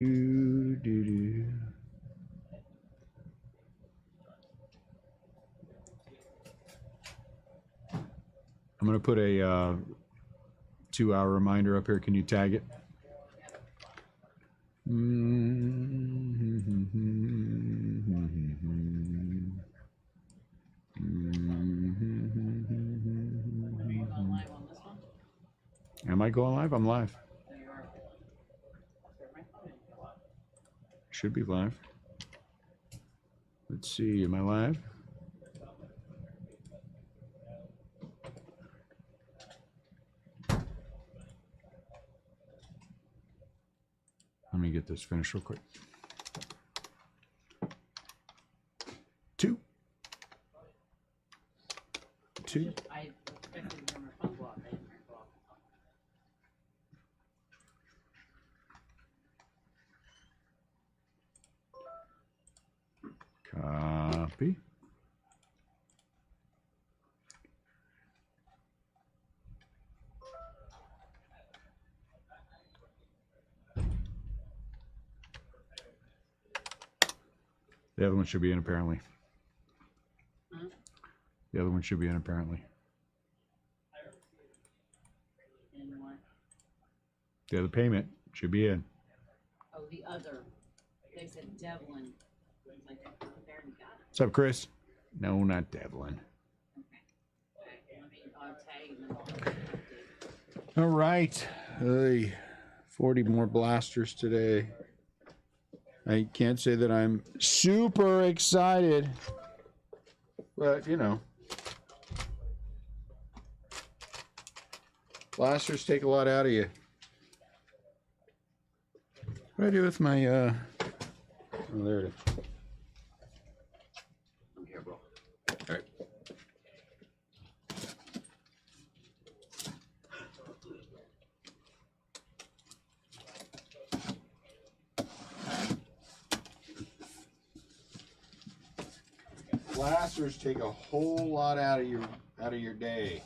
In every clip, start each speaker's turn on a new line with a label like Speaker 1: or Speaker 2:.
Speaker 1: Do, do, do. I'm going to put a 2-hour reminder up here. Can you tag it?
Speaker 2: Are you going live on this one?
Speaker 1: Am I going live? I'm live.
Speaker 2: There you are.
Speaker 1: Should be live. Let's see. Am I live? Let me get this finished real quick. 2.
Speaker 2: I expected to remember phone block. I didn't remember block.
Speaker 1: Copy. The other one should be in apparently.
Speaker 2: Huh?
Speaker 1: The other one should be in apparently.
Speaker 2: In what?
Speaker 1: The other payment should be in.
Speaker 2: Oh, the other. They said Devlin. I was like, oh, they already got it.
Speaker 1: What's up, Chris? No, not Devlin.
Speaker 2: Okay. Let me, I'll tag and then I'll update.
Speaker 1: All right. Hey, 40 more blasters today. I can't say that I'm super excited, but you know, blasters take a lot out of you. What do I do with my, oh, there it is.
Speaker 2: I'm here, bro.
Speaker 1: All right. Blasters take a whole lot out of your day.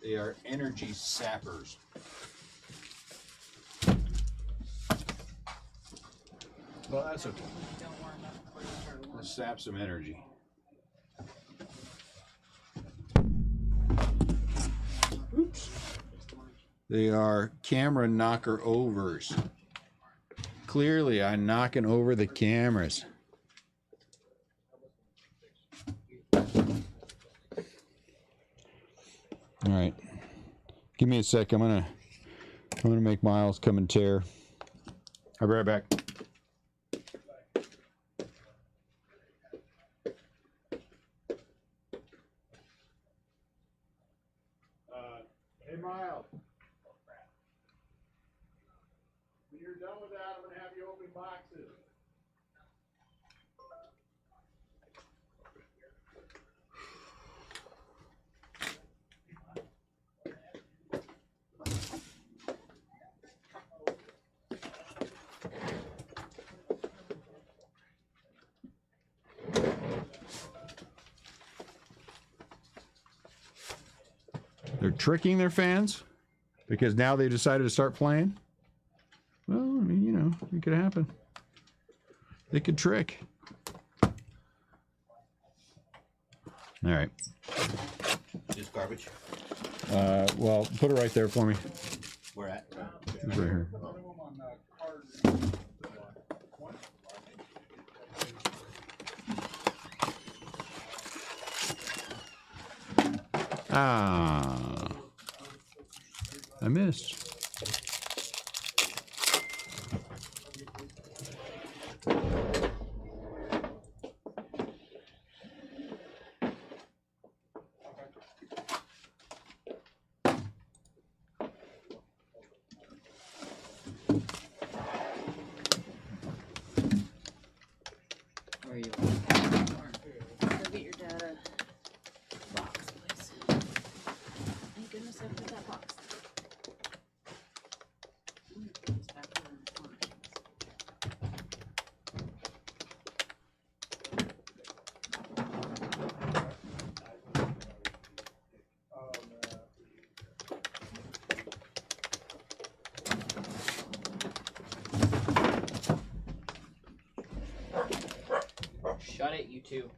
Speaker 1: They are energy sappers. Well, that's okay.
Speaker 2: Don't warm up before you start warming.
Speaker 1: Let's sap some energy. Oops. They are camera knocker overs. Clearly, I'm knocking over the cameras. All right. Give me a sec. I'm gonna make Miles come and tear. I'll be right back. Hey, Miles. When you're done with that, I'm going to have you open boxes. They're tricking their fans because now they decided to start playing. Well, I mean, you know, it could happen. They could trick. All right.
Speaker 3: Just garbage.
Speaker 1: Well, put it right there for me.
Speaker 3: Where at?
Speaker 1: It's right here. Ah, I missed.
Speaker 2: Where are you? Go get your data box, please. Thank goodness I put that box.
Speaker 4: it, you two.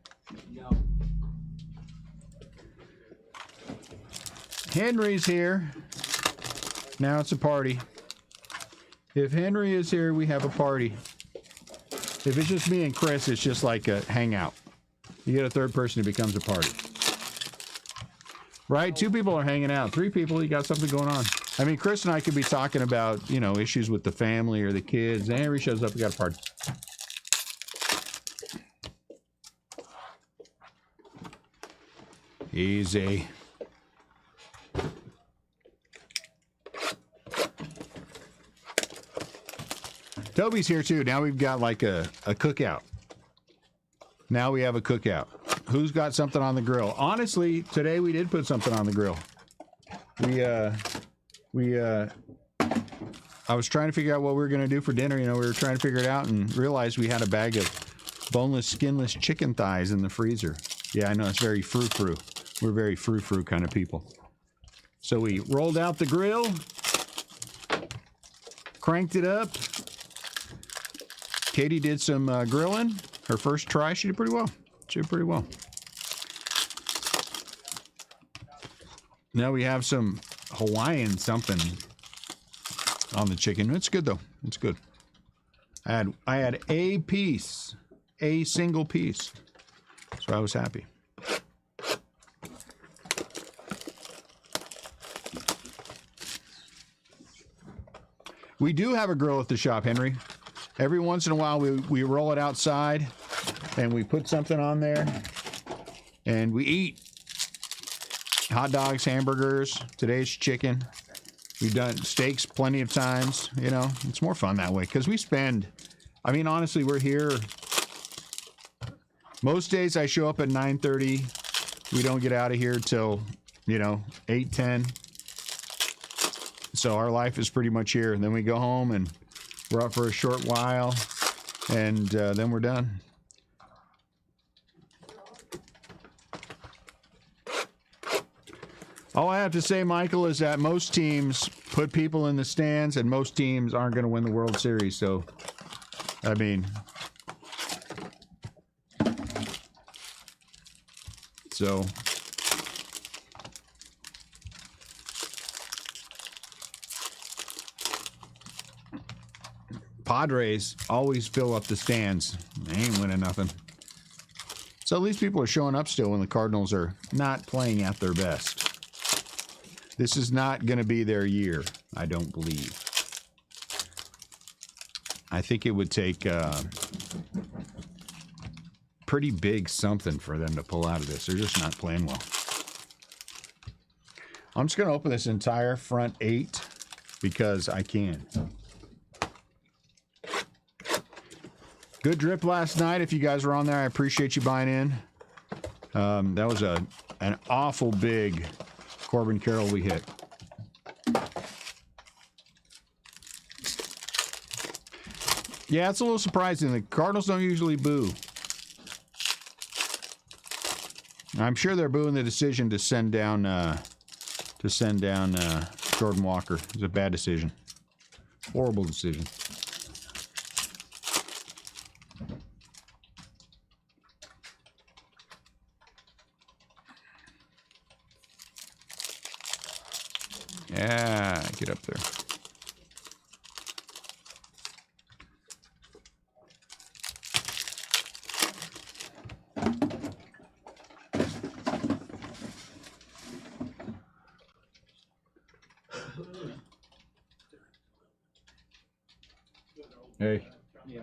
Speaker 4: No.
Speaker 1: Henry's here. Now it's a party. If Henry is here, we have a party. If it's just me and Chris, it's just like a hangout. You get a third person, it becomes a party. Right? 2 people are hanging out. 3 people, you got something going on. I mean, Chris and I could be talking about, you know, issues with the family or the kids. And Henry shows up, we got a party. Easy. Toby's here too. Now we've got like a cookout. Now we have a cookout. Who's got something on the grill? Honestly, today we did put something on the grill. I was trying to figure out what we were going to do for dinner. You know, we were trying to figure it out and realized we had a bag of boneless, skinless chicken thighs in the freezer. Yeah, I know, it's very frou-frou. We're very frou-frou kind of people. So we rolled out the grill, cranked it up. Katie did some grilling. Her first try, she did pretty well. She did pretty well. Now we have some Hawaiian something on the chicken. It's good though. It's good. I had a piece, a single piece. So I was happy. We do have a grill at the shop, Henry. Every once in a while we roll it outside and we put something on there and we eat hot dogs, hamburgers. Today's chicken. We've done steaks plenty of times. You know, it's more fun that way because we spend, I mean, honestly, we're here. Most days I show up at 9:30. We don't get out of here till, you know, 8:10. So our life is pretty much here. And then we go home and we're up for a short while and then we're done. All I have to say, Michael, is that most teams put people in the stands and most teams aren't going to win the World Series. So, I mean, so Padres always fill up the stands. They ain't winning nothing. So at least people are showing up still when the Cardinals are not playing at their best. This is not going to be their year, I don't believe. I think it would take pretty big something for them to pull out of this. They're just not playing well. I'm just going to open this entire front 8 because I can. Good drip last night. If you guys were on there, I appreciate you buying in. That was an awful big Corbin Carroll we hit. Yeah, it's a little surprising. The Cardinals don't usually boo. I'm sure they're booing the decision to send down Jordan Walker. It was a bad decision. Horrible decision. Yeah, get up there. Hey.
Speaker 4: Yeah.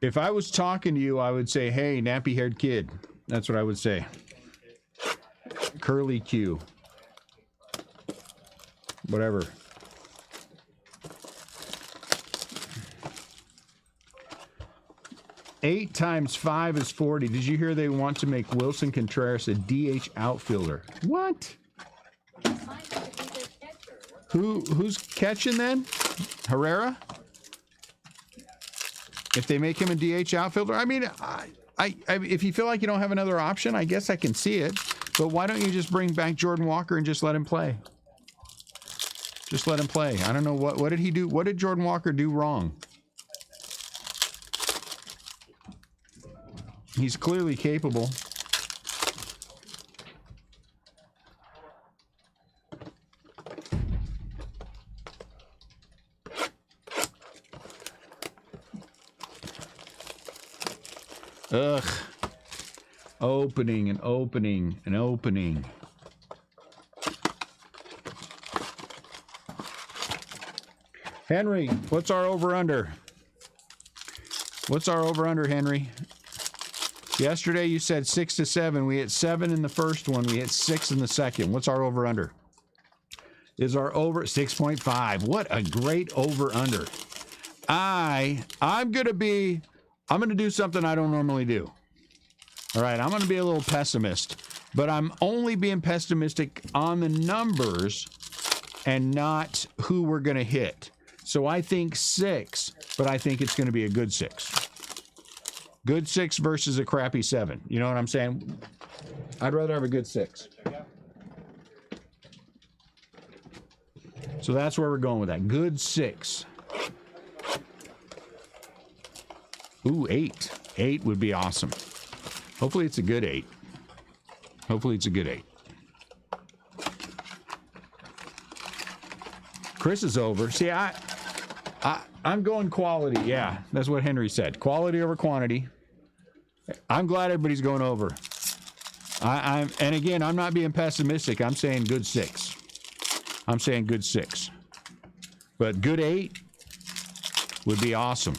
Speaker 1: If I was talking to you, I would say, hey, nappy-haired kid. That's what I would say. Curly Q. Whatever. Eight times 5 is 40. Did you hear they want to make Wilson Contreras a DH outfielder? What? Who's catching then? Herrera? If they make him a DH outfielder, I mean, I if you feel like you don't have another option, I guess I can see it. But why don't you just bring back Jordan Walker and just let him play? Just let him play. I don't know what did he do? What did Jordan Walker do wrong? He's clearly capable. Ugh. Opening and opening and opening. Henry, what's our over-under? What's our over-under, Henry? Yesterday you said 6 to 7. We hit 7 in the first one. We hit 6 in the second. What's our over-under? Is our over 6.5? What a great over-under. I'm gonna do something I don't normally do. All right, I'm gonna be a little pessimist, but I'm only being pessimistic on the numbers and not who we're gonna hit. So I think 6, but I think it's gonna be a good 6. Good 6 versus a crappy 7. You know what I'm saying? I'd rather have a good 6. So that's where we're going with that. Good 6. Ooh, 8. 8 would be awesome. Hopefully it's a good 8. Hopefully it's a good 8. Chris is over. See, I'm going quality. Yeah, that's what Henry said. Quality over quantity. I'm glad everybody's going over. And again, I'm not being pessimistic. I'm saying good 6. I'm saying good 6. But good 8 would be awesome.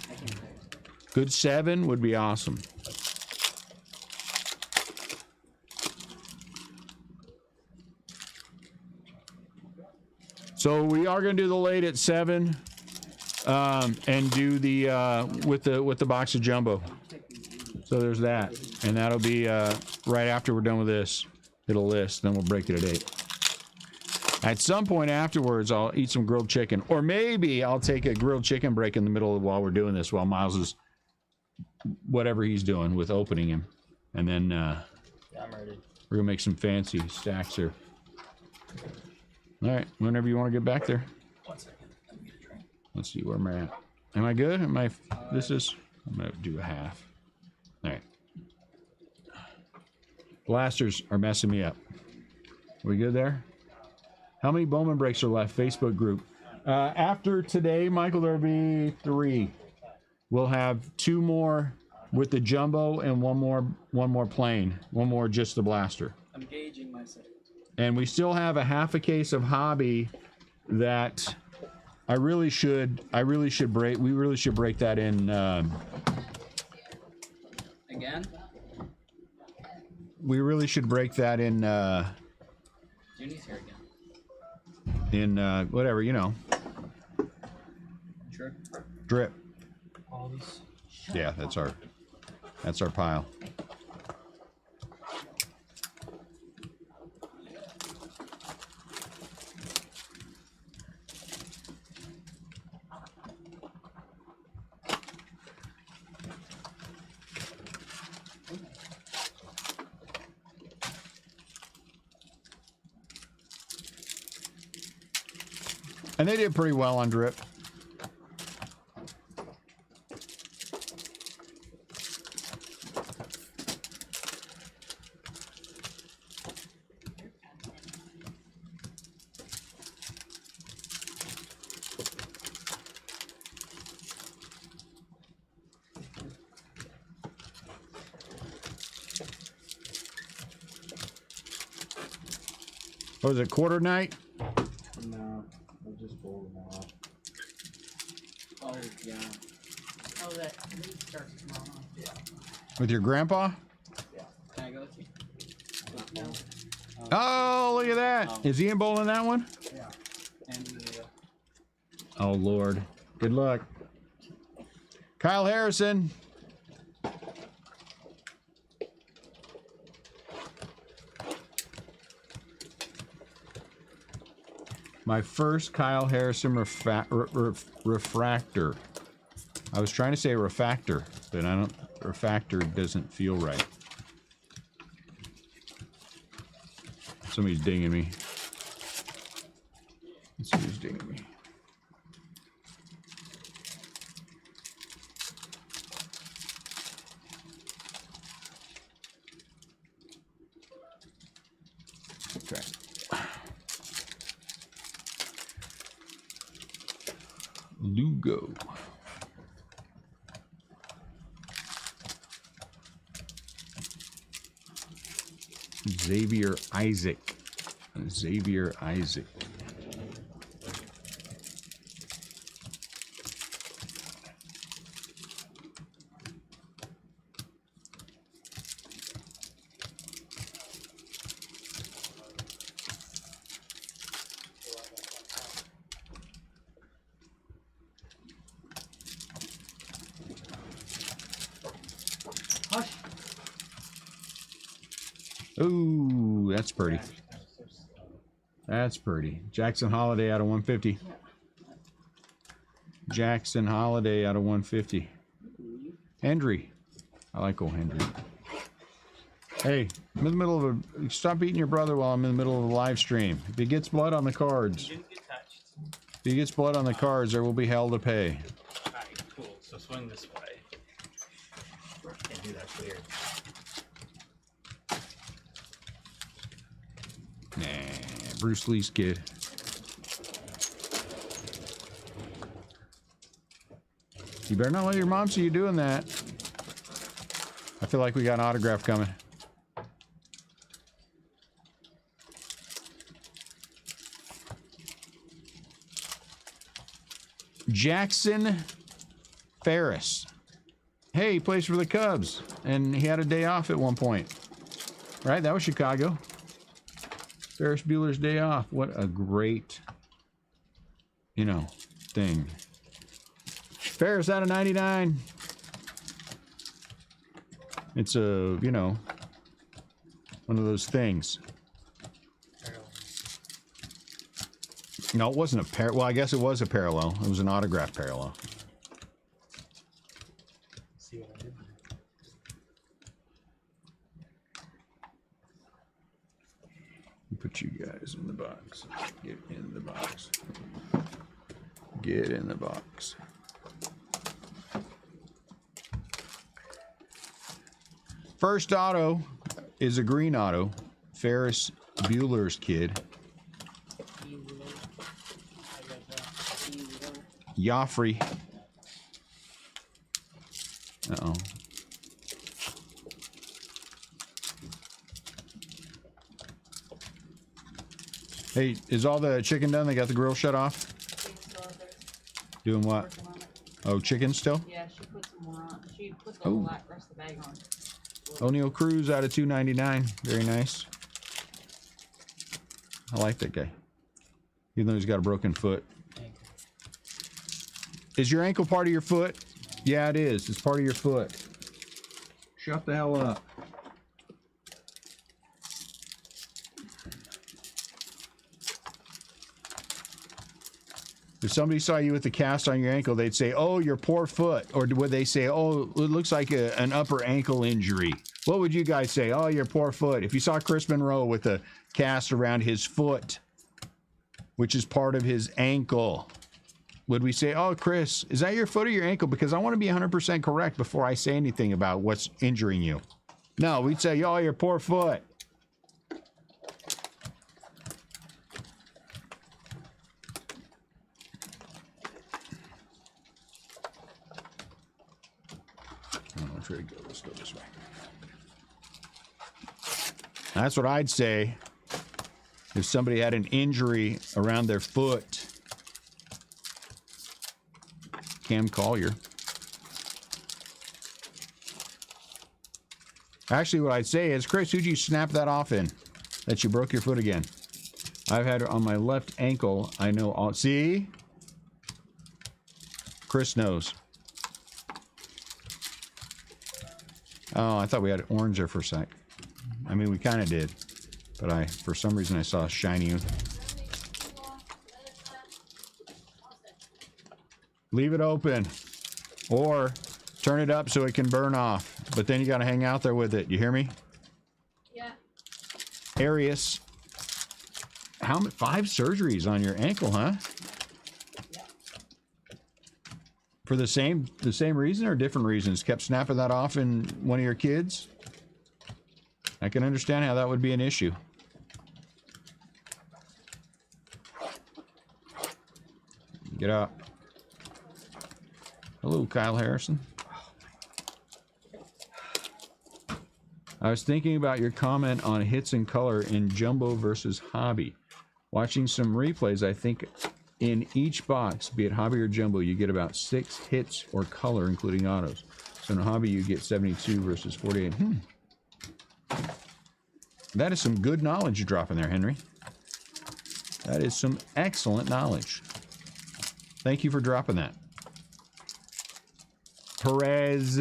Speaker 1: Good 7 would be awesome. So we are going to do the late at 7, and do the with the box of jumbo. So there's that, and that'll be right after we're done with this. It'll list, then we'll break it at 8. At some point afterwards, I'll eat some grilled chicken, or maybe I'll take a grilled chicken break in the middle of while we're doing this, while Miles is whatever he's doing with opening him, and then
Speaker 4: Yeah, I'm ready.
Speaker 1: we're gonna make some fancy stacks here. All right, whenever you want to get back there.
Speaker 4: 1 second. Let me get a drink.
Speaker 1: Let's see where I'm at. Am I good? Am I? This is. I'm gonna do a half. All right. Blasters are messing me up. We good there? How many Bowman breaks are left? Facebook group. After today, Michael, there'll be 3. We'll have 2 more with the jumbo and one more plain. One more just the blaster.
Speaker 4: I'm gauging myself.
Speaker 1: And we still have a half a case of hobby that I really should break. We really should break that in.
Speaker 4: Again?
Speaker 1: We really should break that in.
Speaker 4: Junie's here again.
Speaker 1: In whatever, you know.
Speaker 4: Sure.
Speaker 1: Drip.
Speaker 4: All these.
Speaker 1: Yeah, that's our pile. And they did pretty well on drip. What was it, quarter night?
Speaker 5: No, I just pulled them off.
Speaker 4: Oh, yeah.
Speaker 2: Oh, that leaf starts tomorrow.
Speaker 5: Yeah.
Speaker 1: With your grandpa?
Speaker 4: Can I go with you?
Speaker 2: No.
Speaker 1: Oh, look at that. Is Ian bowling that one?
Speaker 5: Yeah.
Speaker 4: And
Speaker 1: Oh, Lord. Good luck. Kyle Harrison. My first Kyle Harrison refractor. I was trying to say refactor, but refactor doesn't feel right. Somebody's dinging me. Let's see who's dinging me. Okay. Lugo. Xavier Isaac. Xavier Isaac.
Speaker 4: Hush.
Speaker 1: Ooh, that's pretty. That's pretty. Jackson Holiday out of 150. Jackson Holiday out of 150. Hendry. I like old Hendry. Hey, I'm in the middle of a... Stop beating your brother while I'm in the middle of a live stream. If he gets blood on the cards...
Speaker 4: Didn't get touched.
Speaker 1: If he gets blood on the cards, there will be hell to pay.
Speaker 4: Alright, cool. So swing this way.
Speaker 3: Can't do that clear.
Speaker 1: Nah, Bruce Lee's kid. You better not let your mom see you doing that. I feel like we got an autograph coming. Jackson Ferris. Hey, he plays for the Cubs, and he had a day off at one point. Right? That was Chicago. Ferris Bueller's Day Off. What a great, you know, thing. Ferris out of 99. It's a, you know, one of those things. No, it wasn't a well, I guess it was a parallel. It was an autograph parallel.
Speaker 5: See what I did there?
Speaker 1: Put you guys in the box. Get in the box. Get in the box. First auto is a green auto. Ferris Bueller's kid. Joffrey. Uh-oh. Hey, is all the chicken done? They got the grill shut off? Doing what? Oh, chicken still?
Speaker 2: Yeah, she put some more on. She put the
Speaker 1: Oh.
Speaker 2: whole rest of the bag on.
Speaker 1: O'Neal Cruz out of 299. Very nice. I like that guy. Even though he's got a broken foot. Is your ankle part of your foot? Yeah, it is. It's part of your foot. Shut the hell up. If somebody saw you with the cast on your ankle, they'd say, oh, your poor foot. Or would they say, oh, it looks like an upper ankle injury? What would you guys say? Oh, your poor foot. If you saw Chris Monroe with a cast around his foot, which is part of his ankle, would we say, oh, Chris, is that your foot or your ankle? Because I want to be 100% correct before I say anything about what's injuring you. No, we'd say, oh, your poor foot. Which way to go? Let's go this way. That's what I'd say if somebody had an injury around their foot. Cam Collier. Actually, what I'd say is, Chris, who'd you snap that off in? That you broke your foot again? I've had it on my left ankle. I know all. See? Chris knows. Oh, I thought we had orange there for a sec. I mean, we kind of did. But for some reason, I saw shiny. Leave it open. Or turn it up so it can burn off. But then you got to hang out there with it. You hear me?
Speaker 2: Yeah.
Speaker 1: Arius How many? 5 surgeries on your ankle, huh? For the same reason or different reasons? Kept snapping that off in one of your kids? I can understand how that would be an issue. Get up. Hello, Kyle Harrison. I was thinking about your comment on hits and color in Jumbo versus Hobby. Watching some replays, I think in each box, be it Hobby or Jumbo, you get about 6 hits or color, including autos. So in a Hobby, you get 72 versus 48. That is some good knowledge you drop in there, Henry. That is some excellent knowledge. Thank you for dropping that. Perez.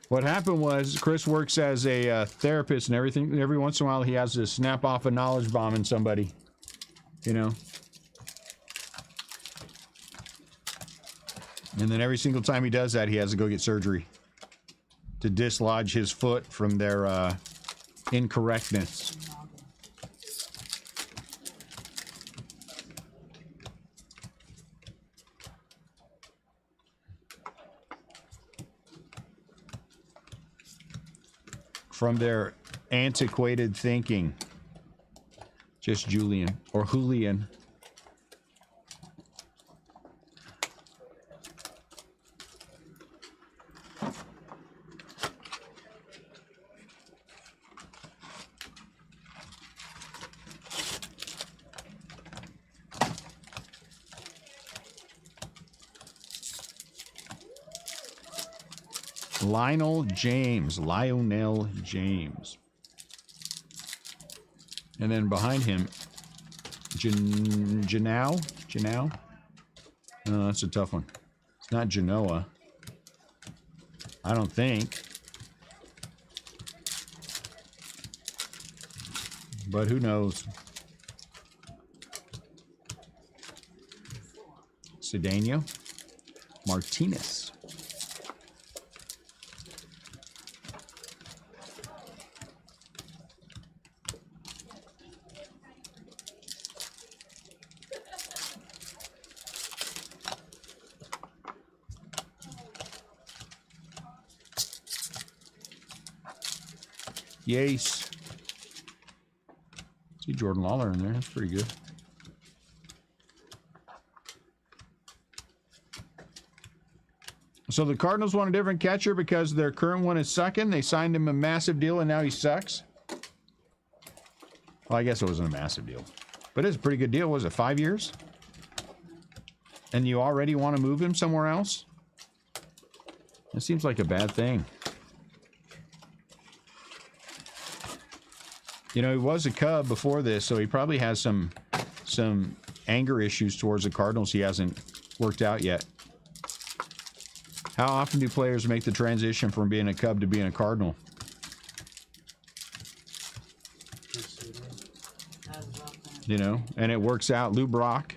Speaker 1: What happened was Chris works as a therapist and everything. Every once in a while, he has to snap off a knowledge bomb in somebody, you know. And then every single time he does that, he has to go get surgery to dislodge his foot from their incorrectness. From their antiquated thinking. Just Julian or Julian. Lionel James. And then behind him, Janau? Oh, that's a tough one. It's not Genoa. I don't think. But who knows? Cedeno Martinez. Yace. See Jordan Lawler in there. That's pretty good. So the Cardinals want a different catcher because their current one is sucking. They signed him a massive deal and now he sucks. Well, I guess it wasn't a massive deal. But it's a pretty good deal. Was it 5 years? And you already want to move him somewhere else? That seems like a bad thing. You know, he was a Cub before this, so he probably has some anger issues towards the Cardinals he hasn't worked out yet. How often do players make the transition from being a Cub to being a Cardinal? You know, and it works out. Lou Brock,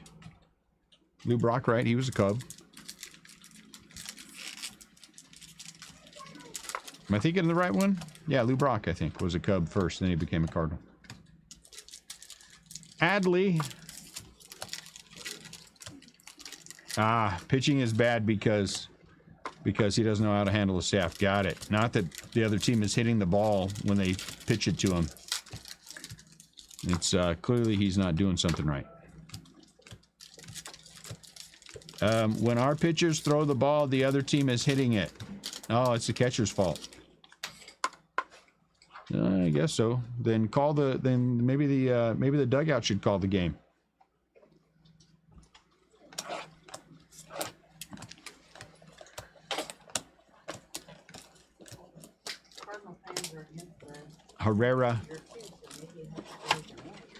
Speaker 1: right? He was a Cub. Am I thinking of the right one? Yeah, Lou Brock, I think, was a Cub first, then he became a Cardinal. Adley. Pitching is bad because he doesn't know how to handle the staff. Got it. Not that the other team is hitting the ball when they pitch it to him. It's clearly he's not doing something right. When our pitchers throw the ball, the other team is hitting it. Oh, it's the catcher's fault. I guess so. Then maybe the dugout should call the game.
Speaker 2: Cardinal fans are against the
Speaker 1: Herrera.
Speaker 2: year too, so maybe it has to go with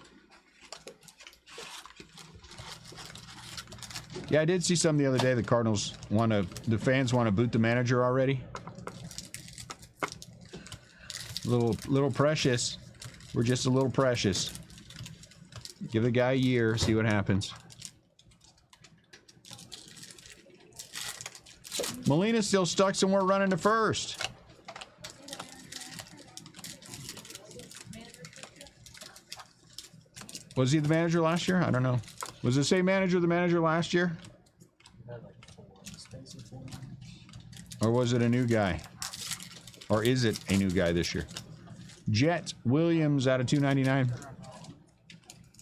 Speaker 1: Yeah, I did see some the other day. The Cardinals the fans want to boot the manager already. Little precious. We're just a little precious. Give the guy a year, see what happens. Molina's still stuck somewhere running to first. Was he the manager last year? I don't know. Was the same manager the manager last year?
Speaker 5: Had like 4 space and 4 match.
Speaker 1: Or was it a new guy? Or is it a new guy this year? Jet Williams out of 299.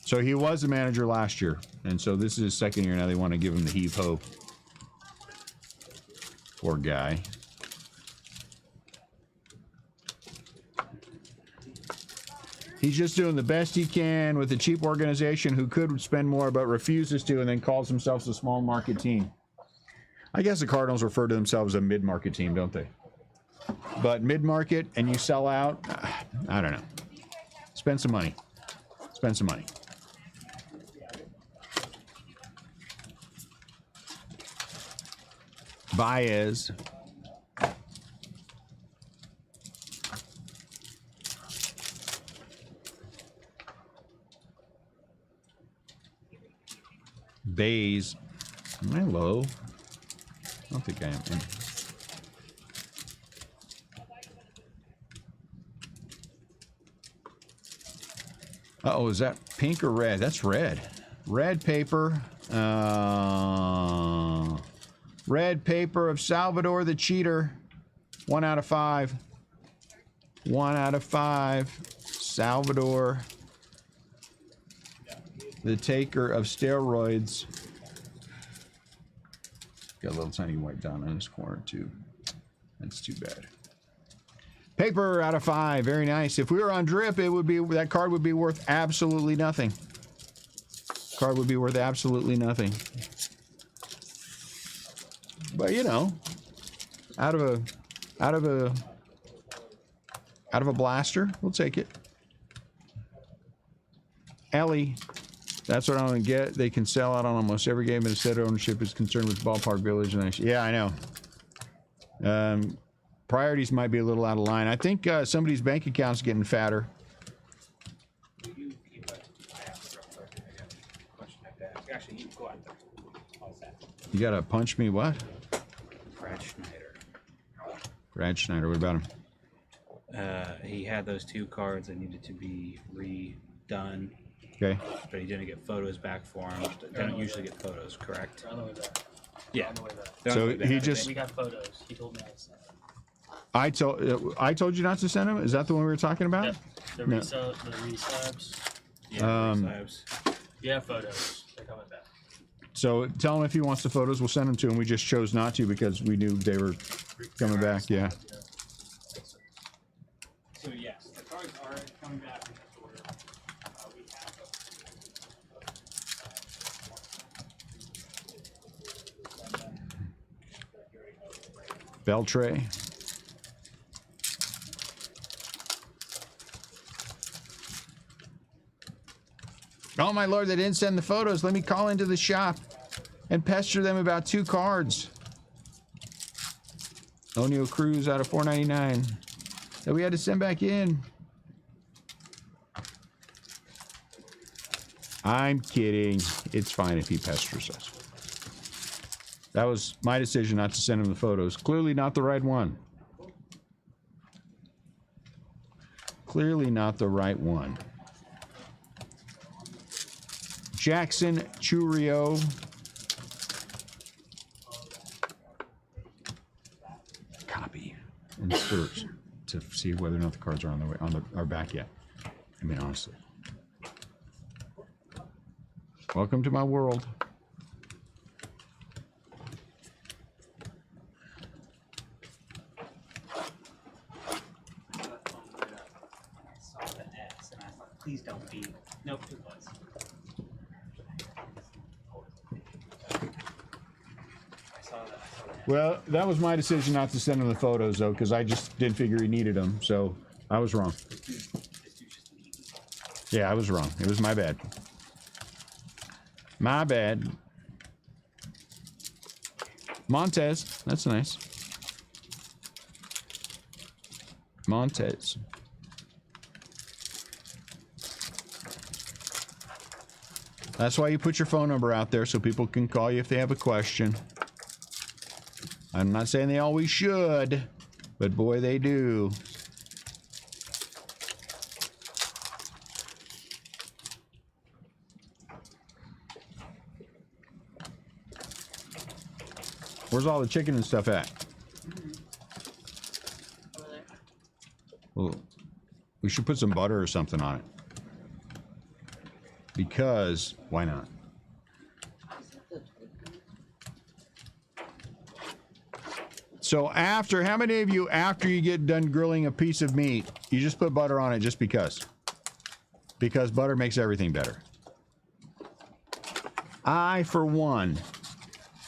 Speaker 1: So he was the manager last year. And so this is his second year. Now they want to give him the heave-ho. Poor guy. He's just doing the best he can with a cheap organization who could spend more but refuses to and then calls themselves a small market team. I guess the Cardinals refer to themselves as a mid-market team, don't they? But mid-market and you sell out, I don't know. Spend some money. Spend some money. Baez. Bays. Am I low? I don't think I am. Uh-oh, is that pink or red? That's red. Red paper. Red paper of Salvador the Cheater. 1 out of 5. 1 out of 5. Salvador the taker of steroids. Got a little tiny white dot on his corner too. That's too bad. Paper out of 5. Very nice. If we were on drip, it would be, that card would be worth absolutely nothing. Card would be worth absolutely nothing. But you know, out of a blaster, we'll take it. Ellie, that's what I'm gonna get. They can sell out on almost every game, but instead ownership is concerned with ballpark village. And yeah, I know. Priorities might be a little out of line. I think somebody's bank account's getting fatter.
Speaker 4: Will you keep an eye out real quick? I got a question like that. Actually, you can go out there. How's that?
Speaker 1: You gotta punch me what?
Speaker 4: Brad Schneider.
Speaker 1: Brad Schneider, what about him?
Speaker 4: He had those 2 cards that needed to be redone,
Speaker 1: Okay.
Speaker 4: but he didn't get photos back for him. They don't usually get photos, correct?
Speaker 5: They're on the way back.
Speaker 4: Yeah.
Speaker 5: On the way back.
Speaker 4: They're on the
Speaker 1: So
Speaker 4: way back.
Speaker 1: he just,
Speaker 5: We got photos. He told me I sent them.
Speaker 1: I told you not to send him? Is that the one we were talking about?
Speaker 5: Yep. The
Speaker 1: No.
Speaker 5: resubs.
Speaker 4: Yeah,
Speaker 1: Um,
Speaker 4: slabs.
Speaker 5: Yeah, photos. They're coming back.
Speaker 1: So tell him if he wants the photos, we'll send them to him. We just chose not to because we knew they were coming back. Yeah.
Speaker 4: So yes, the cards are coming back in this order. We have
Speaker 1: Beltray. Oh my lord, they didn't send the photos. Let me call into the shop and pester them about 2 cards. O'Neal Cruz out of 499 that we had to send back in. I'm kidding. It's fine if he pesters us. That was my decision not to send him the photos. Clearly not the right one. Clearly not the right one. Jackson Churio. Copy. Insert to see whether or not the cards are on the way are back yet. I mean, honestly. Welcome to my world.
Speaker 4: I saw the X and I thought, please don't be. Nope, it was. I saw that.
Speaker 1: Well, that was my decision not to send him the photos, though, because I just didn't figure he needed them. So I was wrong. Yeah, I was wrong. It was my bad. My bad. Montez. That's nice. Montez. That's why you put your phone number out there so people can call you if they have a question. I'm not saying they always should, but boy, they do. Where's all the chicken and stuff at?
Speaker 2: Over there.
Speaker 1: Well, we should put some butter or something on it. Because, why not? So after, how many of you, after you get done grilling a piece of meat, you just put butter on it just because? Because butter makes everything better. I, for one,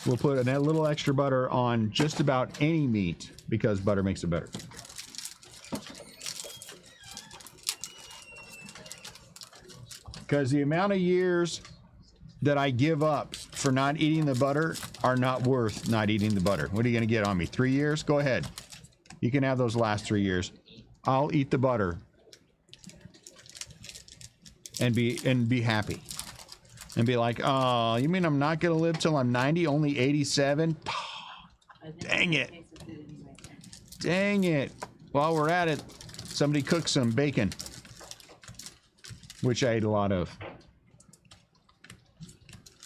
Speaker 1: will put a little extra butter on just about any meat because butter makes it better. Because the amount of years that I give up for not eating the butter are not worth not eating the butter. What are you going to get on me? 3 years? Go ahead. You can have those last 3 years. I'll eat the butter and be happy. And be like, oh, you mean I'm not going to live till I'm 90, only 87? Dang it. Dang it. While we're at it, somebody cook some bacon. Which I ate a lot of.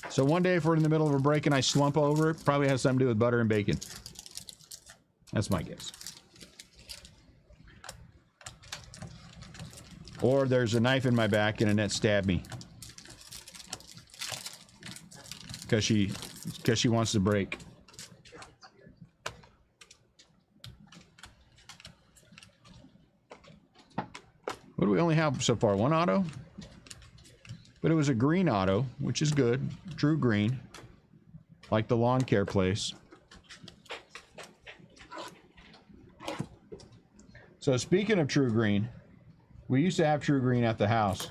Speaker 1: So one day if we're in the middle of a break and I slump over, it probably has something to do with butter and bacon. That's my guess. Or there's a knife in my back and Annette stabbed me. Because she wants to break. What do we only have so far? One auto? But it was a green auto, which is good. True green. Like the lawn care place. So speaking of true green, we used to have true green at the house.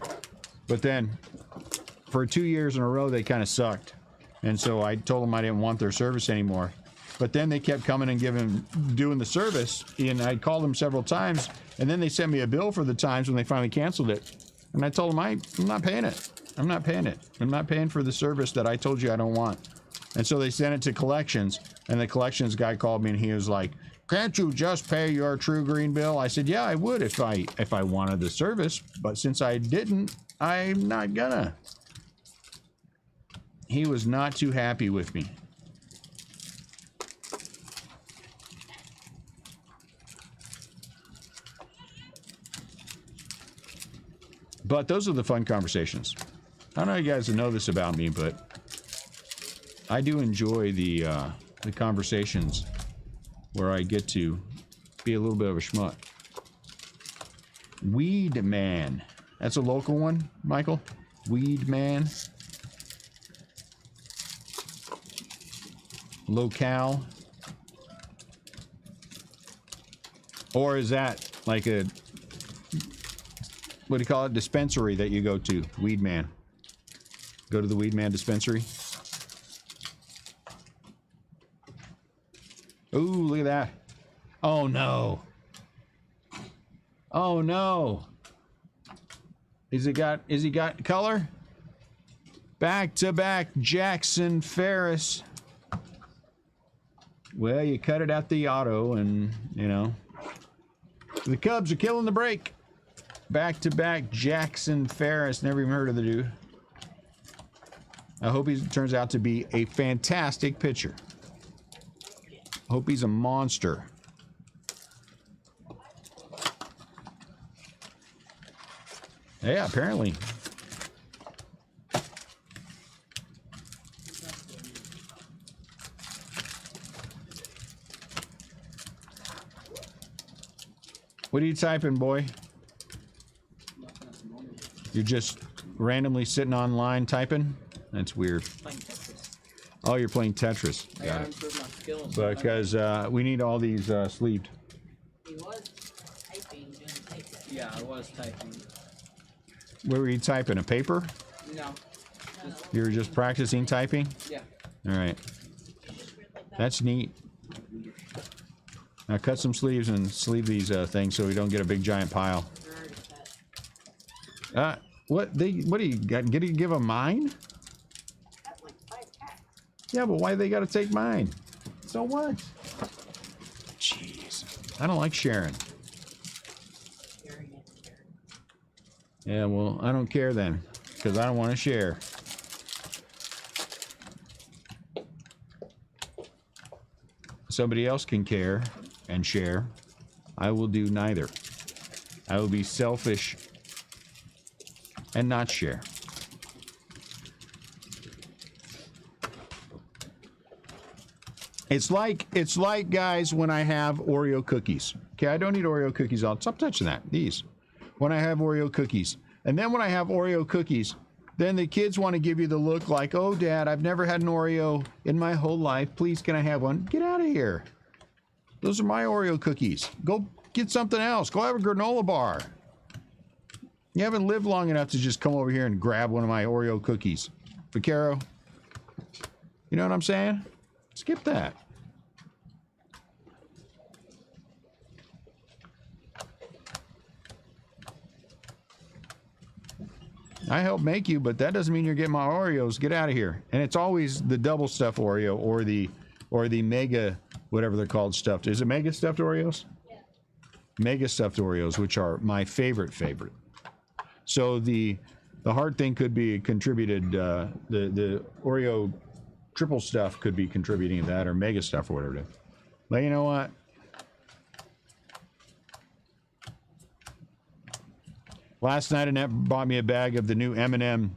Speaker 1: But then, for 2 years in a row, they kind of sucked. And so I told them I didn't want their service anymore. But then they kept coming and doing the service. And I called them several times. And then they sent me a bill for the times when they finally canceled it. And I told them, I'm not paying it. I'm not paying it. I'm not paying for the service that I told you I don't want. And so they sent it to collections. And the collections guy called me and he was like, can't you just pay your True Green bill? I said, yeah, I would if I wanted the service. But since I didn't, I'm not gonna. He was not too happy with me. But those are the fun conversations. I don't know you guys know this about me, but I do enjoy the conversations where I get to be a little bit of a schmuck. Weed Man. That's a local one, Michael? Weed Man. Locale. Or is that like a, what do you call it, dispensary that you go to? Weed Man. Go to the Weed Man dispensary. Ooh, look at that. Oh no. Oh no. Is he got color? Back to back Jackson Ferris. Well, you cut it at the auto and, you know. The Cubs are killing the break. Back to back Jackson Ferris. Never even heard of the dude. I hope he turns out to be a fantastic pitcher. Hope he's a monster. Yeah, apparently. What are you typing, boy? You're just randomly sitting online typing? That's weird. Oh, you're playing Tetris. Got it. Because we need all these sleeved.
Speaker 2: He was typing during the tape.
Speaker 6: Yeah, I was typing.
Speaker 1: Where were you typing? A paper?
Speaker 6: No.
Speaker 1: You were just practicing typing?
Speaker 6: Yeah.
Speaker 1: All right. That's neat. Now cut some sleeves and sleeve these things so we don't get a big giant pile.
Speaker 2: They're already cut.
Speaker 1: What do you got? Get to give a mine? Yeah, but why they got to take mine? So what? Jeez. I don't like sharing. Yeah, well, I don't care then, because I don't want to share. Somebody else can care and share. I will do neither. I will be selfish and not share. It's like guys when I have Oreo cookies. Okay, I don't eat Oreo cookies. I'll stop touching that. These. When I have Oreo cookies. And then when I have Oreo cookies, then the kids want to give you the look like, "Oh, Dad, I've never had an Oreo in my whole life. Please, can I have one?" Get out of here. Those are my Oreo cookies. Go get something else. Go have a granola bar. You haven't lived long enough to just come over here and grab one of my Oreo cookies. Vaquero, you know what I'm saying? Skip that. I help make you, but that doesn't mean you're getting my Oreos. Get out of here. And it's always the double stuffed Oreo or the mega, whatever they're called, stuffed. Is it mega stuffed Oreos? Yeah. Mega stuffed Oreos, which are my favorite. So the heart thing could be contributed. The Oreo triple stuff could be contributing to that, or mega stuff, or whatever it is. But you know what? Last night, Annette bought me a bag of the new M&M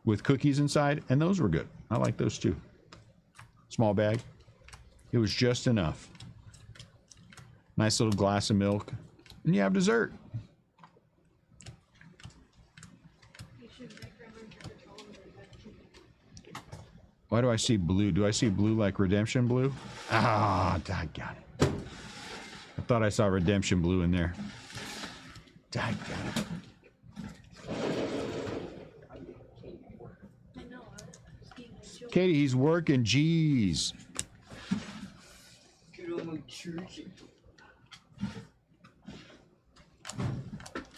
Speaker 1: with cookies inside, and those were good. I like those too. Small bag. It was just enough. Nice little glass of milk, and you have dessert. Why do I see blue? Do I see blue like redemption blue? Ah, I got it. I thought I saw redemption blue in there. I got it. Katie, he's working. Jeez.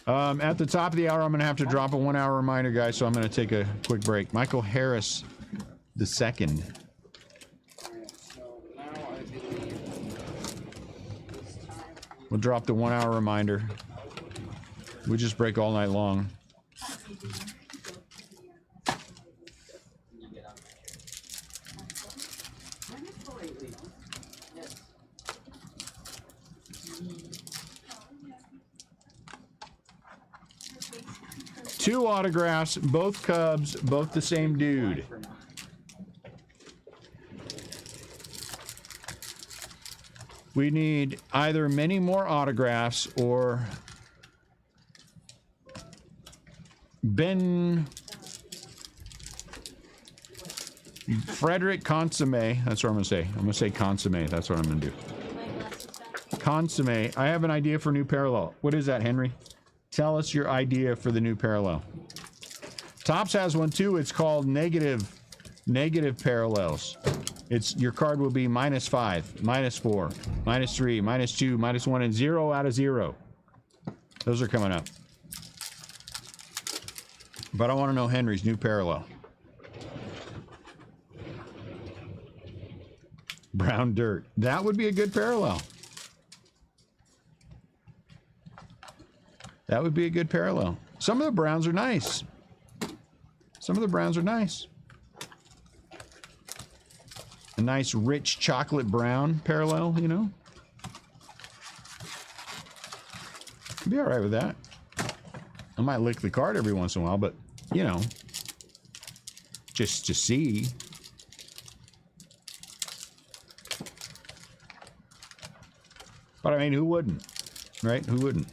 Speaker 1: At the top of the hour, I'm going to have to drop a 1 hour reminder, guys, so I'm going to take a quick break. Michael Harris the second. We'll drop the 1 hour reminder. We just break all night long. Two autographs, both Cubs, both the same dude. We need either many more autographs or Frederick Consomme. That's what I'm going to say. I'm going to say Consomme. That's what I'm going to do. Consomme. I have an idea for new parallel. What is that, Henry? Tell us your idea for the new parallel. Topps has one too. It's called negative parallels. It's your card will be -5, -4, -3, -2, -1, and 0 out of 0. Those are coming up. But I want to know Henry's new parallel. Brown dirt. That would be a good parallel. That would be a good parallel. Some of the browns are nice. Some of the browns are nice. A nice rich chocolate brown parallel, you know. Be all right with that. I might lick the card every once in a while, but, you know, just to see. But I mean, who wouldn't? Right? Who wouldn't?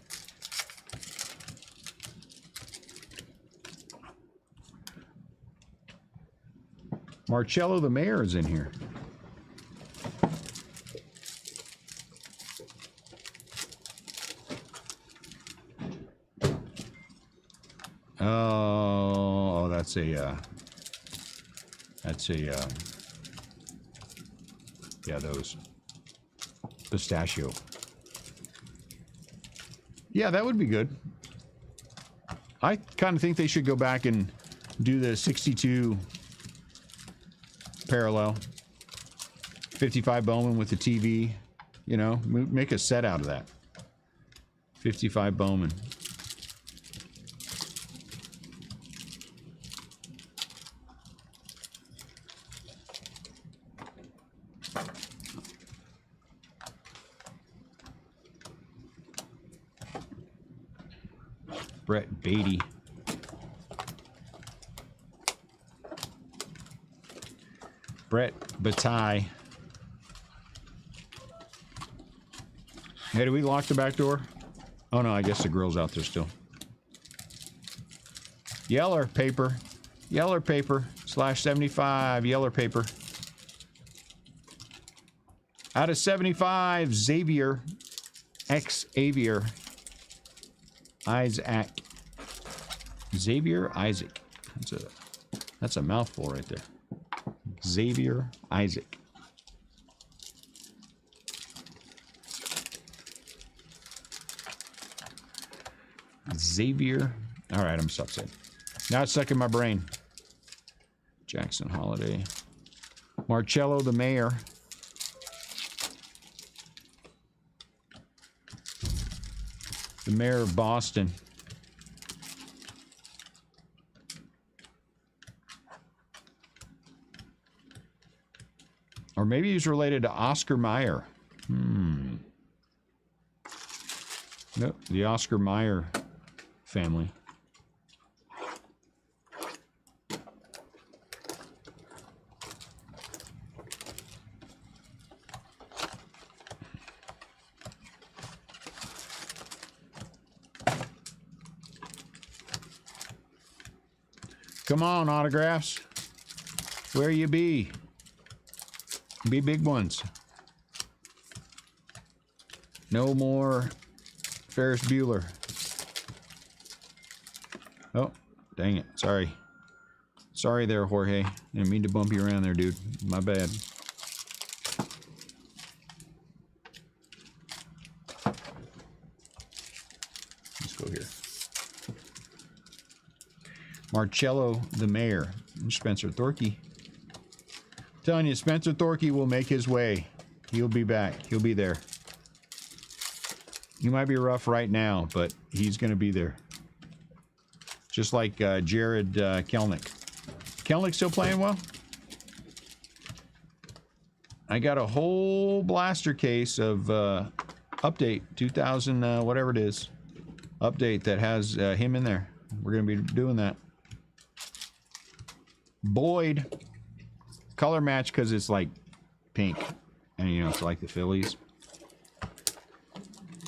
Speaker 1: Marcello the mayor is in here. Oh, that's a yeah, those pistachio. Yeah, that would be good. I kind of think they should go back and do the 62 parallel. 55 Bowman with the TV. You know, make a set out of that. 55 Bowman. Brett Beatty. Brett Bataille. Hey, did we lock the back door? Oh no, I guess the girl's out there still. Yeller paper. Yeller paper. /75. Yeller paper. Out of 75, Xavier. Xavier. Isaac. Xavier Isaac. That's a mouthful right there. Xavier Isaac. Xavier. All right, I'm stuck. Now it's stuck in my brain. Jackson Holiday. Marcello the Mayor. The Mayor of Boston. Or maybe he's related to Oscar Mayer. Nope, the Oscar Mayer family. Come on, autographs. Where you be? Be big ones. No more Ferris Bueller. Oh, dang it. Sorry. Sorry there, Jorge. Didn't mean to bump you around there, dude. My bad. Let's go here. Marcello the Mayor. Spencer Thorkey. Telling you, Spencer Thorkey will make his way. He'll be back. He'll be there. He might be rough right now, but he's going to be there. Just like Jared Kelnick. Kelnick still playing well? I got a whole blaster case of update 2000 whatever it is. Update that has him in there. We're going to be doing that. Boyd. Color match because it's like pink. And you know, it's like the Phillies.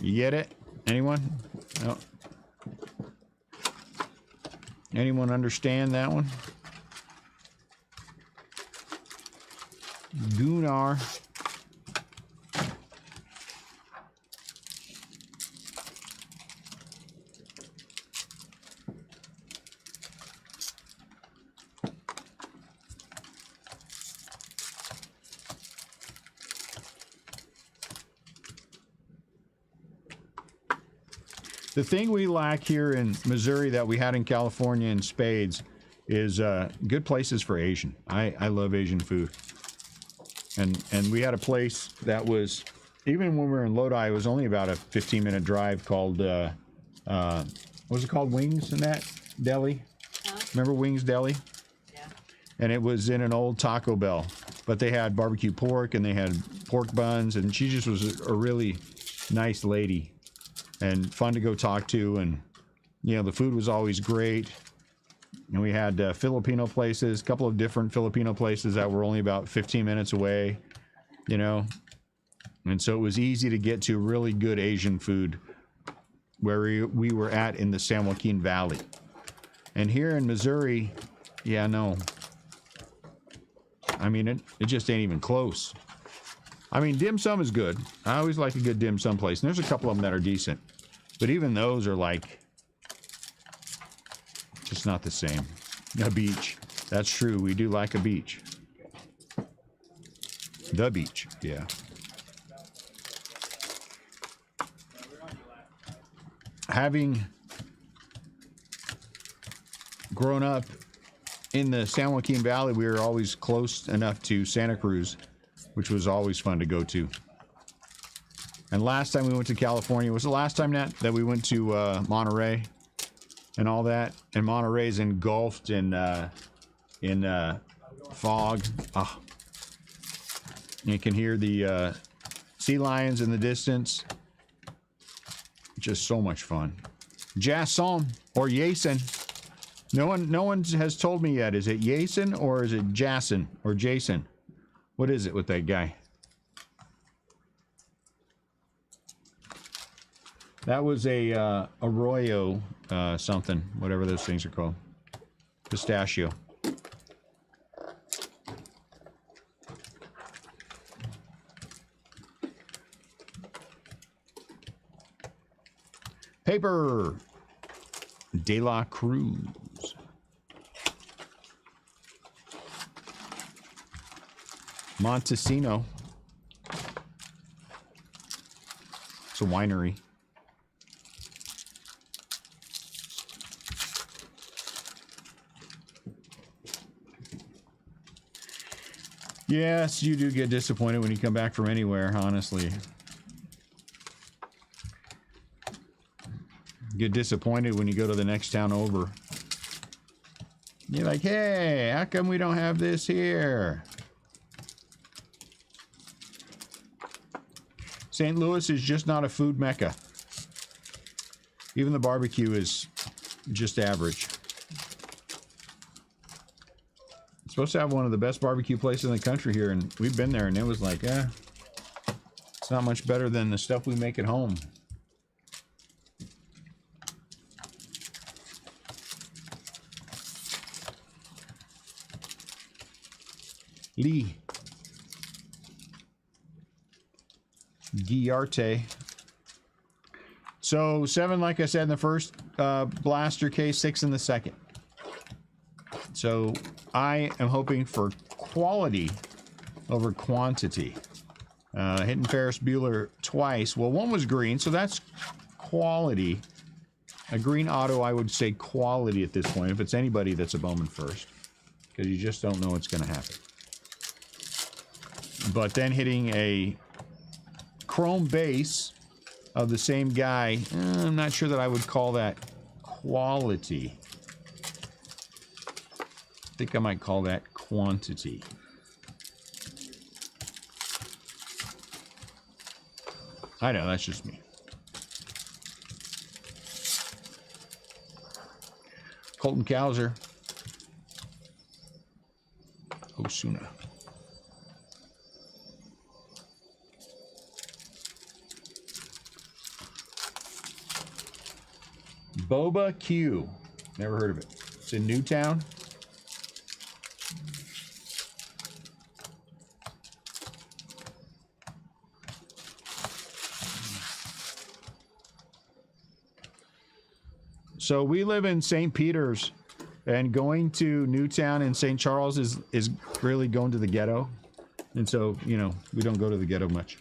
Speaker 1: You get it? Anyone? No. Anyone understand that one? Gunnar. The thing we lack here in Missouri that we had in California in spades is good places for Asian. I love Asian food. And we had a place that was, even when we were in Lodi, it was only about a 15-minute drive called, what was it called? Wings and that? Deli? Remember Wings Deli?
Speaker 2: Yeah.
Speaker 1: And it was in an old Taco Bell. But they had barbecue pork and they had pork buns, and she just was a really nice lady. And fun to go talk to, and you know, the food was always great. And we had Filipino places, a couple of different Filipino places that were only about 15 minutes away, you know. And so it was easy to get to really good Asian food where we were at in the San Joaquin Valley. And here in Missouri, yeah, no. I mean, it just ain't even close. I mean, dim sum is good. I always like a good dim sum place. And there's a couple of them that are decent. But even those are like, just not the same. A beach. That's true. We do like a beach. The beach. Yeah. Having grown up in the San Joaquin Valley, we were always close enough to Santa Cruz, which was always fun to go to. And last time we went to California was the last time that we went to Monterey and all that. And Monterey's engulfed in fog. Oh. You can hear the sea lions in the distance. Just so much fun. Jason or Jason. No one has told me yet. Is it Jason or is it Jason or Jason? What is it with that guy? That was a arroyo something, whatever those things are called. Pistachio. Paper. De La Cruz. Montesino. It's a winery. Yes, you do get disappointed when you come back from anywhere, honestly. Get disappointed when you go to the next town over. You're like, hey, how come we don't have this here? St. Louis is just not a food mecca. Even the barbecue is just average. It's supposed to have one of the best barbecue places in the country here, and we've been there, and it was like, it's not much better than the stuff we make at home. Lee. Guillarte. So 7, like I said, in the first blaster case, 6 in the second. So I am hoping for quality over quantity. Hitting Ferris Bueller twice. Well, one was green, so that's quality. A green auto, I would say quality at this point, if it's anybody that's a Bowman first. Because you just don't know what's going to happen. But then hitting a chrome base of the same guy, I'm not sure that I would call that quality. I think I might call that quantity. I know, that's just me. Colton Cowser. Osuna. Boba Q. Never heard of it. It's in Newtown. So we live in St. Peter's, and going to Newtown and St. Charles is really going to the ghetto. And so, you know, we don't go to the ghetto much.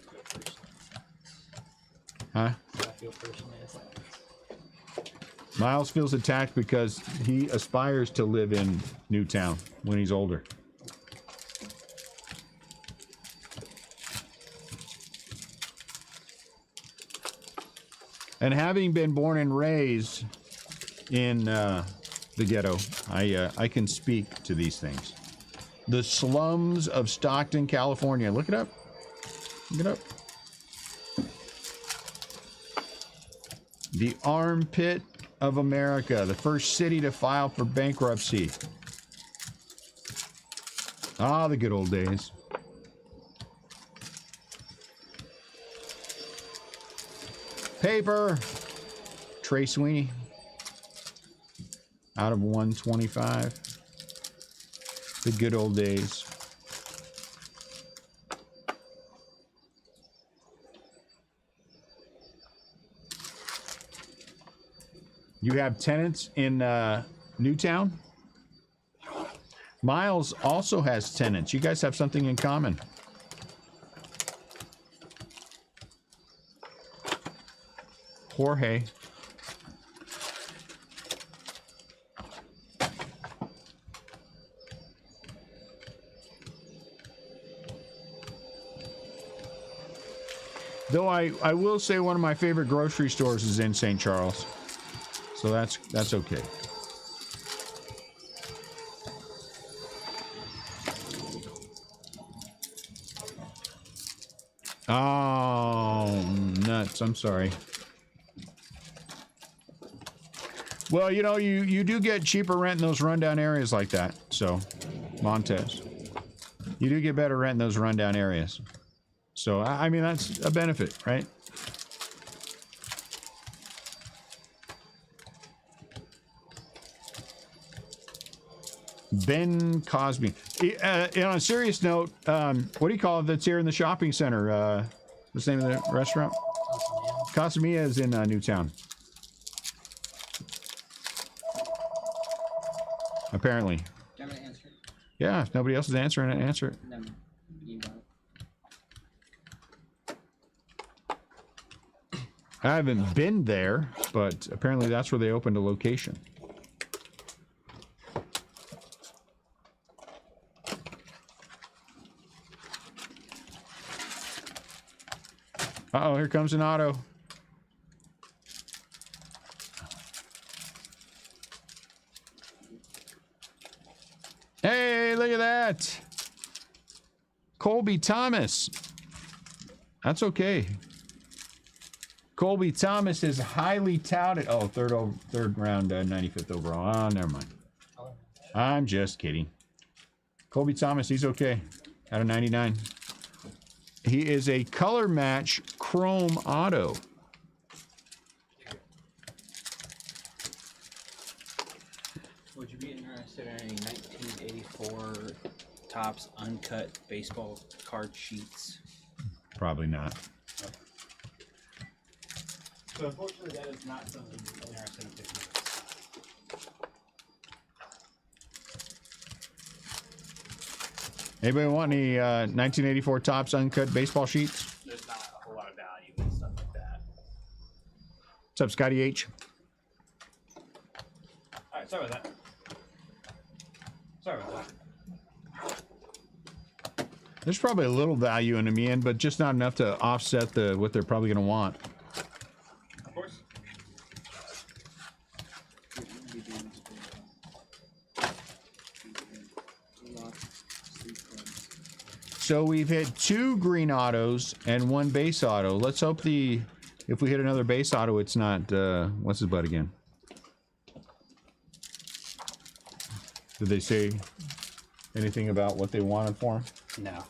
Speaker 1: Huh?
Speaker 5: I feel personally attacked.
Speaker 1: Miles feels attacked because he aspires to live in Newtown when he's older. And having been born and raised in the ghetto, I can speak to these things. The slums of Stockton, California. Look it up. Look it up. The armpit of America, the first city to file for bankruptcy. Ah, the good old days. Paper. Trey Sweeney. Out of 125. The good old days. You have tenants in Newtown? Miles also has tenants. You guys have something in common. Jorge. Though I will say one of my favorite grocery stores is in St. Charles. So that's okay. Oh, nuts. I'm sorry. Well, you know, you do get cheaper rent in those rundown areas like that. So, Montez. You do get better rent in those rundown areas. So, I mean, that's a benefit, right? Ben Cosby. And on a serious note, what do you call it that's here in the shopping center? What's the name of the restaurant? Casamia is in Newtown. Apparently.
Speaker 6: Do you want me to answer it?
Speaker 1: Yeah, if nobody else is answering it, answer it.
Speaker 6: No, you don't.
Speaker 1: I haven't been there, but apparently that's where they opened a location. Uh-oh, here comes an auto. Hey, look at that. Colby Thomas. That's okay. Colby Thomas is highly touted. Oh, third round, 95th overall. Oh, never mind. I'm just kidding. Colby Thomas, he's okay. Out of 99. He is a color match chrome auto.
Speaker 6: Would you be interested in any 1984 Topps uncut baseball card sheets?
Speaker 1: Probably not.
Speaker 4: So unfortunately, that is not something I'm interested in picking up.
Speaker 1: Anybody want any 1984 Topps uncut baseball sheets?
Speaker 4: There's not a whole lot of value and stuff like that.
Speaker 1: What's up, Scotty H?
Speaker 4: All right, sorry about that. Sorry about that.
Speaker 1: There's probably a little value in them, Ian, but just not enough to offset what they're probably going to want.
Speaker 4: Of course.
Speaker 1: So we've hit 2 green autos and 1 base auto. Let's hope if we hit another base auto, it's not, what's his butt again? Did they say anything about what they wanted for him?
Speaker 6: No.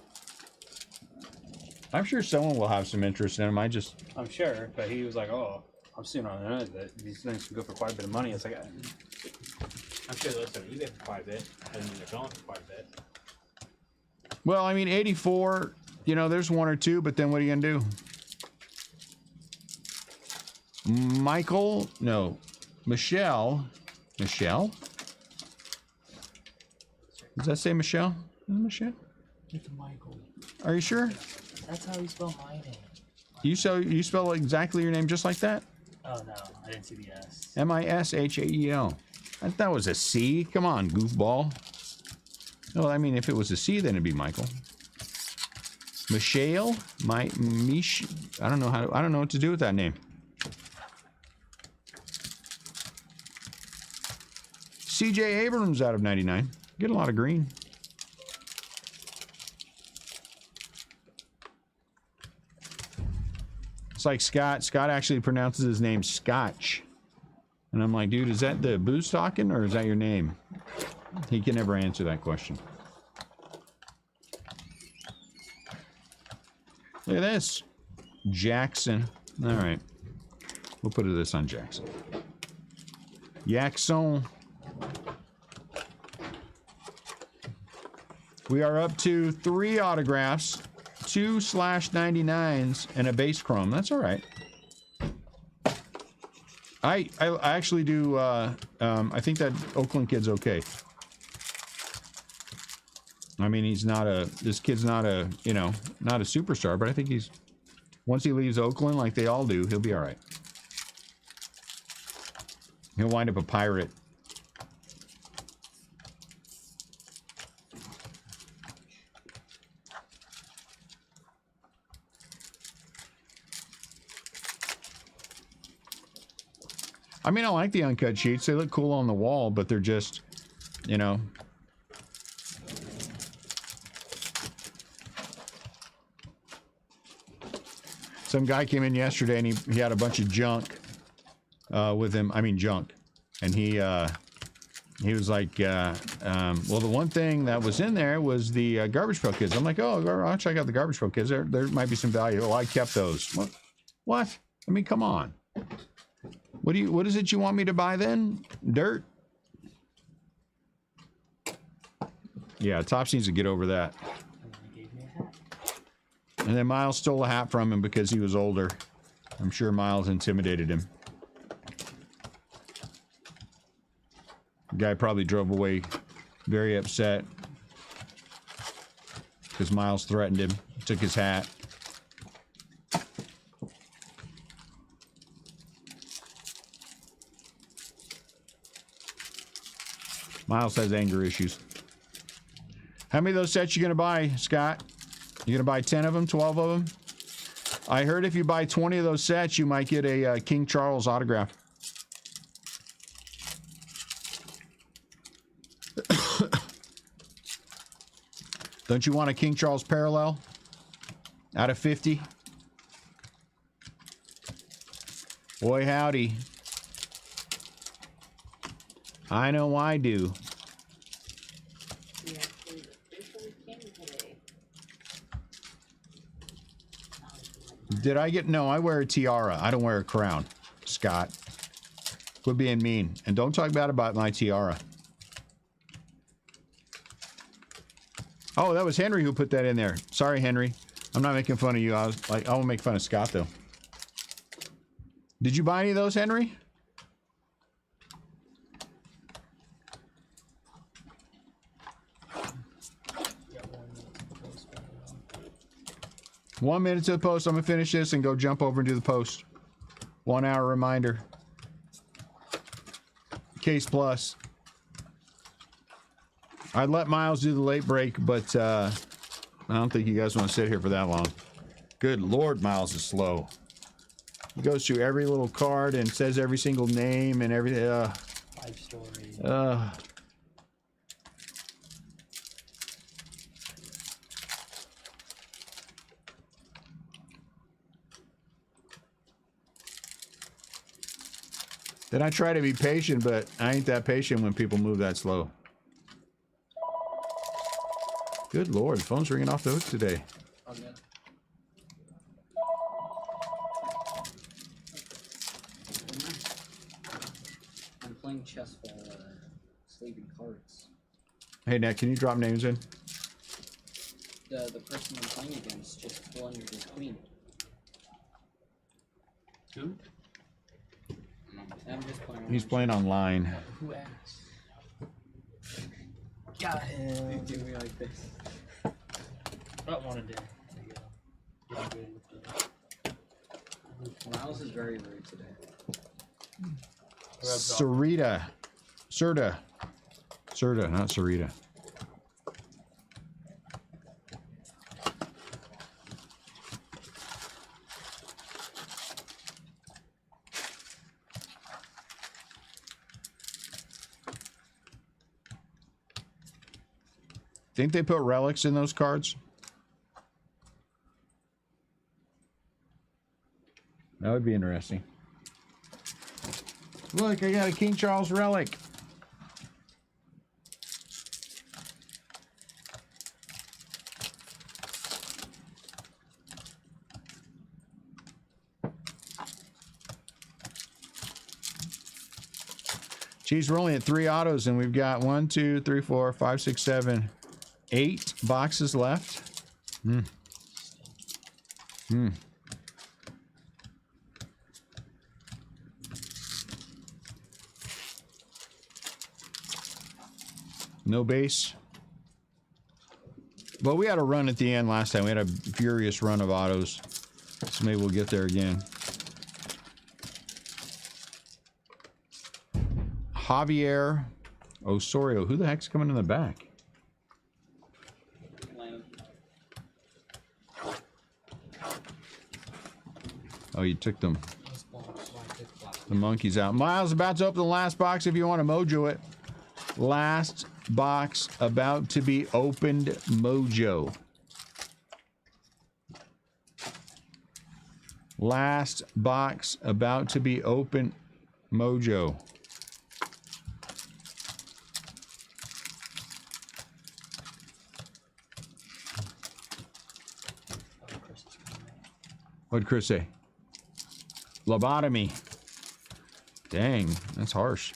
Speaker 1: I'm sure someone will have some interest in him.
Speaker 6: I'm sure, but he was like, "Oh, I'm seeing on the net that these things can go for quite a bit of money." It's like,
Speaker 4: I'm sure they're listed on eBay for quite a bit, and they're going for quite a bit.
Speaker 1: Well, I mean, 84, you know, there's 1 or 2, but then what are you going to do? Michelle? Does that say Michelle? Is it Michelle?
Speaker 5: It's Michael.
Speaker 1: Are you sure?
Speaker 5: That's how you spell my name.
Speaker 1: You spell exactly your name just like that?
Speaker 5: Oh no, I didn't see the S.
Speaker 1: Mishael. I thought that was a C. Come on, goofball. Well, I mean, if it was a C, then it'd be Michael. Michelle? I don't know what to do with that name. CJ Abrams out of 99. Get a lot of green. It's like Scott. Scott actually pronounces his name Scotch. And I'm like, dude, is that the booze talking or is that your name? He can never answer that question. Look at this. Jackson. All right. We'll put this on Jackson. Jackson. We are up to 3 autographs, 2/99s, and a base chrome. That's all right. I actually do. I think that Oakland kid's okay. I mean, this kid's not a superstar, but I think once he leaves Oakland, like they all do, he'll be all right. He'll wind up a Pirate. I mean, I like the uncut sheets. They look cool on the wall, but they're just, you know. Some guy came in yesterday and he had a bunch of junk with him. I mean, junk. And he was like, well, the one thing that was in there was the garbage pail kids. I'm like, oh, I'll check out the garbage pail kids. There might be some value. Oh, I kept those. What? I mean, come on. What is it you want me to buy then? Dirt? Yeah, Tops needs to get over that.
Speaker 5: And then he gave me a hat.
Speaker 1: And then Miles stole a hat from him because he was older. I'm sure Miles intimidated him. The guy probably drove away very upset because Miles threatened him, took his hat. Miles has anger issues. How many of those sets you gonna buy, Scott? You gonna buy 10 of them, 12 of them? I heard if you buy 20 of those sets, you might get a King Charles autograph. Don't you want a King Charles parallel out of 50? Boy, howdy. I know I do.
Speaker 2: We actually officially came today.
Speaker 1: Did I get... No, I wear a tiara. I don't wear a crown, Scott. Quit being mean. And don't talk bad about my tiara. Oh, that was Henry who put that in there. Sorry, Henry. I'm not making fun of you. I was like, I won't make fun of Scott, though. Did you buy any of those, Henry?
Speaker 5: Got 1 minute to post.
Speaker 1: 1 minute to the post. I'm going to finish this and go jump over and do the post. 1 hour reminder. Case plus. I'd let Miles do the late break, but I don't think you guys want to sit here for that long. Good Lord, Miles is slow. He goes through every little card and says every single name and everything.
Speaker 5: 5 stories.
Speaker 1: Then I try to be patient, but I ain't that patient when people move that slow. Good Lord, the phone's ringing off the hook today.
Speaker 7: Oh, yeah. I'm playing chess while sleeving cards.
Speaker 1: Hey, Nat, can you drop names in?
Speaker 7: The person I'm playing against just blundered his queen.
Speaker 5: Who?
Speaker 7: I'm just playing.
Speaker 1: He's playing online.
Speaker 5: Who asked? Got him.
Speaker 7: They do me like this.
Speaker 5: But wanted to. Yeah, good with the-
Speaker 7: Miles is very rude today.
Speaker 1: Sarita. Serta, not Sarita. Think they put relics in those cards? That would be interesting. Look, I got a King Charles relic. Geez, we're only at 3 autos and we've got 1, 2, 3, 4, 5, 6, 7, 8 boxes left. No base. Well, we had a run at the end last time. We had a furious run of autos. So maybe we'll get there again. Javier Osorio. Who the heck's coming in the back?
Speaker 7: Lamb.
Speaker 1: Oh, you took them.
Speaker 5: Those balls, why I took flop.
Speaker 1: The monkey's out. Miles about to open the last box if you want to mojo it. Last box about to be opened, mojo. Last box about to be opened, mojo. What'd Chris say? Lobotomy. Dang, that's harsh.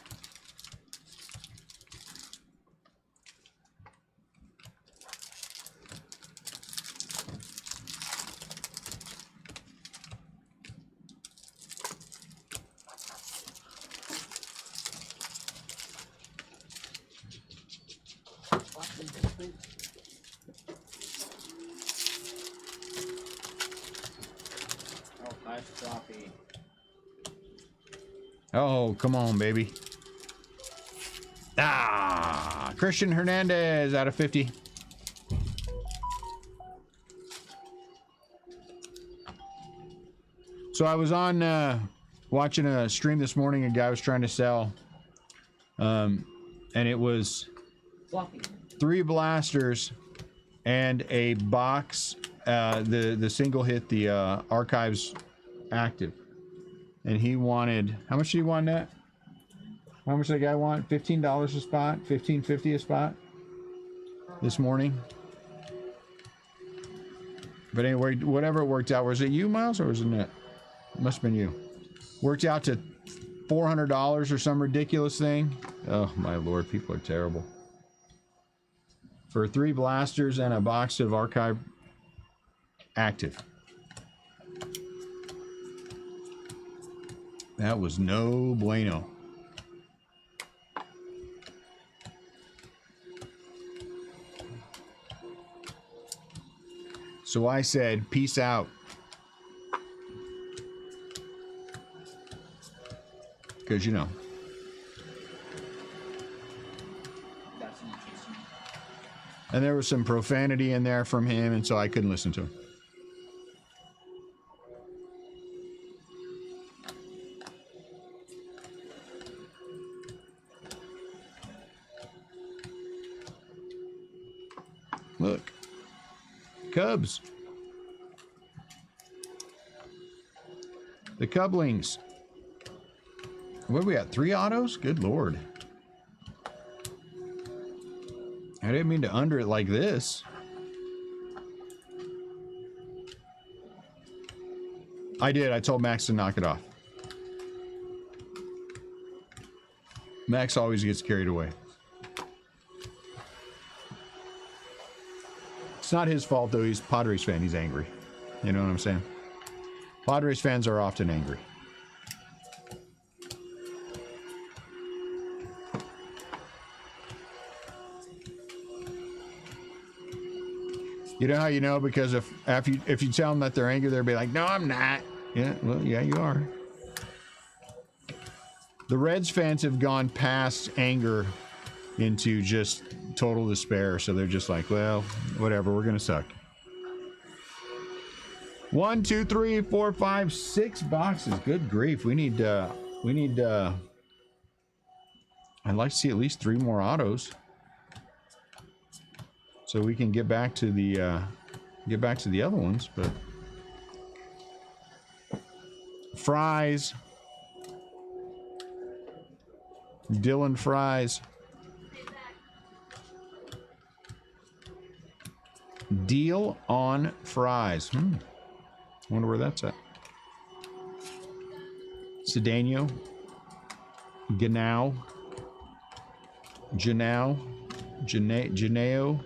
Speaker 6: Oh, nice floppy.
Speaker 1: Oh, come on, baby. Ah, Christian Hernandez out of 50. So I was on watching a stream this morning. A guy was trying to sell, and it was
Speaker 2: Floppy.
Speaker 1: 3 blasters and a box. The single hit the archives active, and he wanted, how much did he want that? How much did that guy want? $15 a spot, $15.50 a spot this morning. But anyway, whatever it worked out, was it you, Miles, or was it Nick? It must have been you. Worked out to $400 or some ridiculous thing. Oh my lord, people are terrible. For 3 blasters and a box of archive active. That was no bueno. So I said, peace out. Because, you know.
Speaker 7: That's interesting.
Speaker 1: And there was some profanity in there from him, and so I couldn't listen to him. Look. Cubs. The Cublings. What do we got? 3 autos? Good lord. I didn't mean to under it like this. I did. I told Max to knock it off. Max always gets carried away. It's not his fault, though. He's a Padres fan. He's angry. You know what I'm saying? Padres fans are often angry. You know how you know? Because if you tell them that they're angry, they'll be like, "No, I'm not." Yeah, well, yeah, you are. The Reds fans have gone past anger into just total despair, so they're just like, well, whatever, we're gonna suck. 1, 2, 3, 4, 5, 6 boxes. Good grief. We need I'd like to see at least 3 more autos, so we can get back to the other ones. But Fries, Dylan Fries. Deal on fries. Wonder where that's at. Cedeno. Ganao. Janao. Janeo.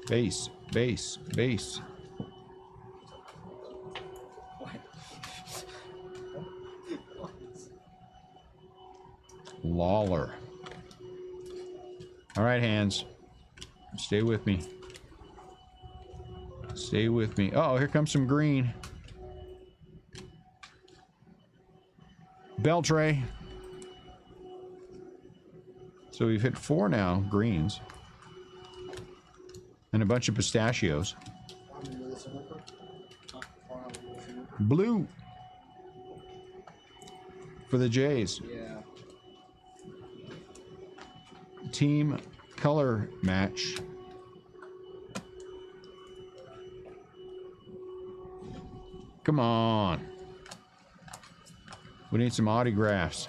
Speaker 1: Base. Base. Base. Lawler. All right, hands. Stay with me. Stay with me. Oh, here comes some green. Beltray. So we've hit 4 now, greens. And And a bunch of pistachios. Blue. For the Jays.
Speaker 7: Yeah.
Speaker 1: Team color match. Come on. We need some autographs.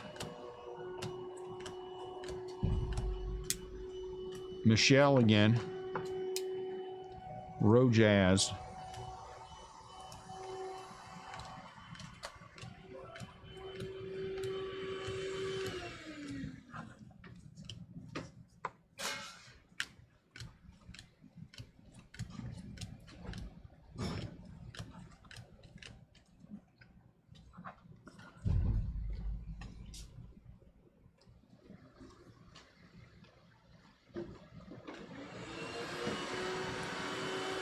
Speaker 1: Michelle again. Rojaz.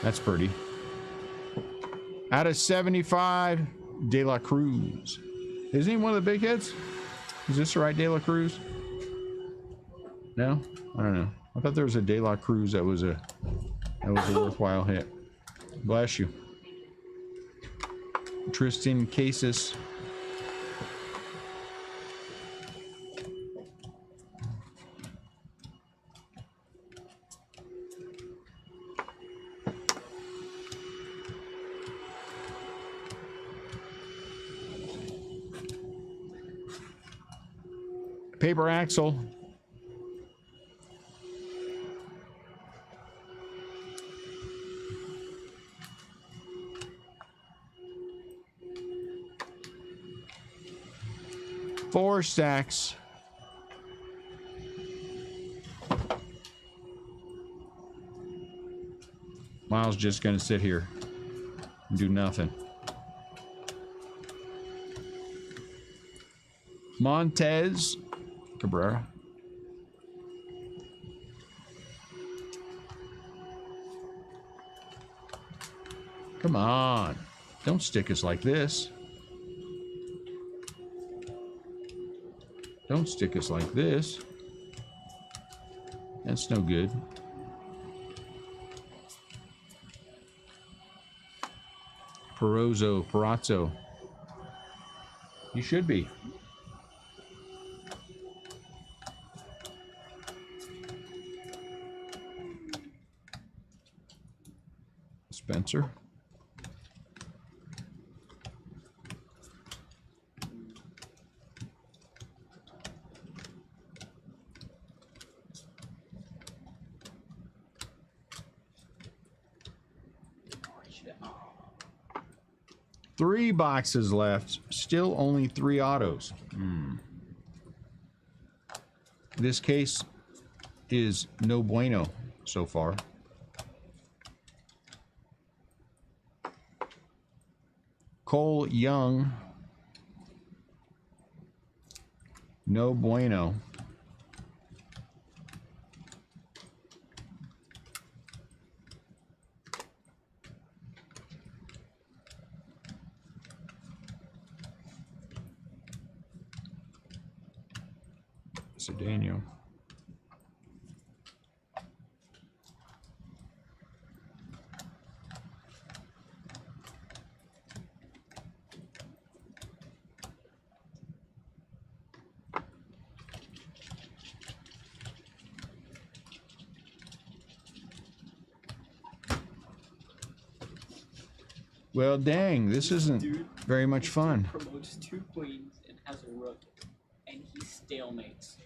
Speaker 1: That's pretty. Out of 75, De La Cruz. Isn't he one of the big hits? Is this the right De La Cruz? No? I don't know. I thought there was a De La Cruz that was a worthwhile hit. Bless you. Tristan Casas. Paper Axel. Four stacks. Miles just gonna sit here and do nothing. Montez Cabrera. Come on. Don't stick us like this. Don't stick us like this. That's no good. Perazzo. You should be. Spencer. Three boxes left. Still only 3 autos. This case is no bueno so far. Cole Young. No bueno. Daniel. Well, dang, this isn't very much fun.
Speaker 7: Promotes 2 queens and has a rook, and he stalemates.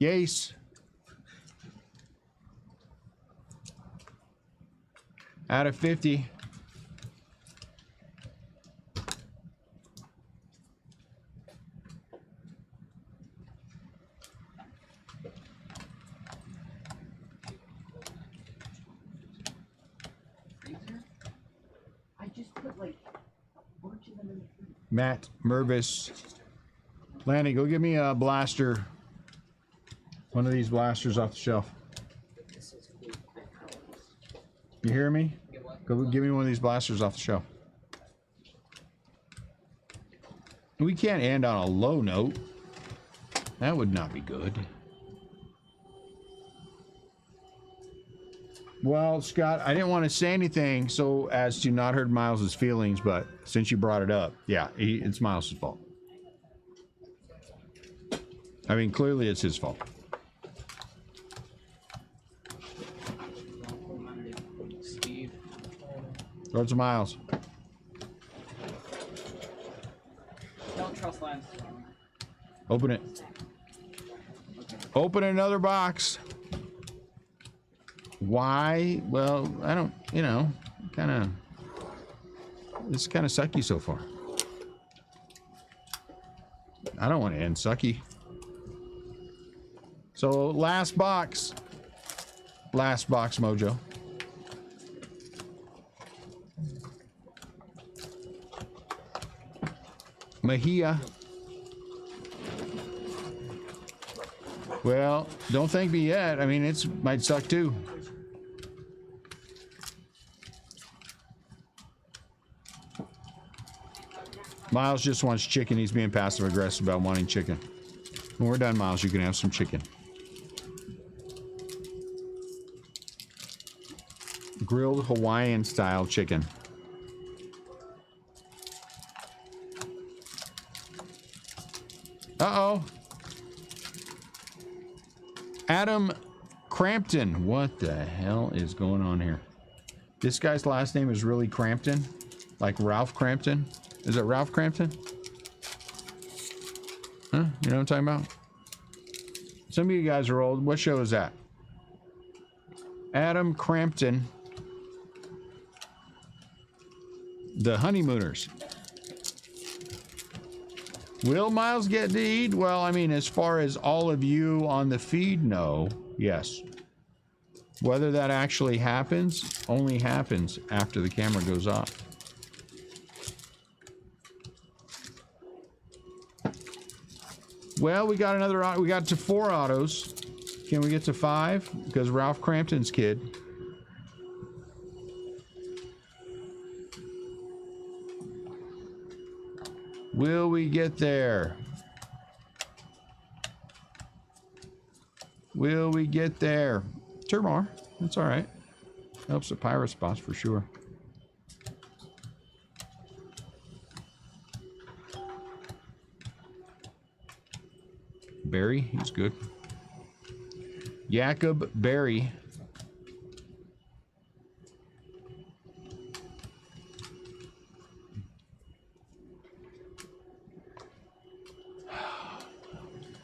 Speaker 1: Yes. Out of 50.
Speaker 2: I just put like a bunch of them in the freezer.
Speaker 1: Matt Mervis. Lanny, go give me a blaster. One of these blasters off the shelf. You hear me? Go give me one of these blasters off the shelf. We can't end on a low note. That would not be good. Well, Scott, I didn't want to say anything so as to not hurt Miles's feelings, but since you brought it up, yeah, it's Miles's fault. I mean, clearly it's his fault.
Speaker 7: Steve.
Speaker 1: Towards Miles.
Speaker 7: Don't trust Lance.
Speaker 1: Open it. Open another box. Why? Well, I don't, you know, it's kind of sucky so far. I don't want to end sucky. So last box. Last box, Mojo. Mejia. Well, don't thank me yet. I mean, it's might suck too. Miles just wants chicken. He's being passive aggressive about wanting chicken. When we're done, Miles, you can have some chicken. Grilled Hawaiian style chicken. Uh-oh. Adam Crampton. What the hell is going on here? This guy's last name is really Crampton? Like Ralph Crampton? Is it Ralph Crampton? Huh? You know what I'm talking about? Some of you guys are old. What show is that? Adam Crampton. The Honeymooners. Will Miles get to eat? Well, I mean, as far as all of you on the feed know, yes. Whether that actually happens, only happens after the camera goes off. Well, we got another, we got to 4 autos. Can we get to 5? Because Ralph Crampton's kid. Will we get there? Will we get there? Turmar, that's all right. Helps the pirate spots for sure. Barry, he's good. Jacob Barry.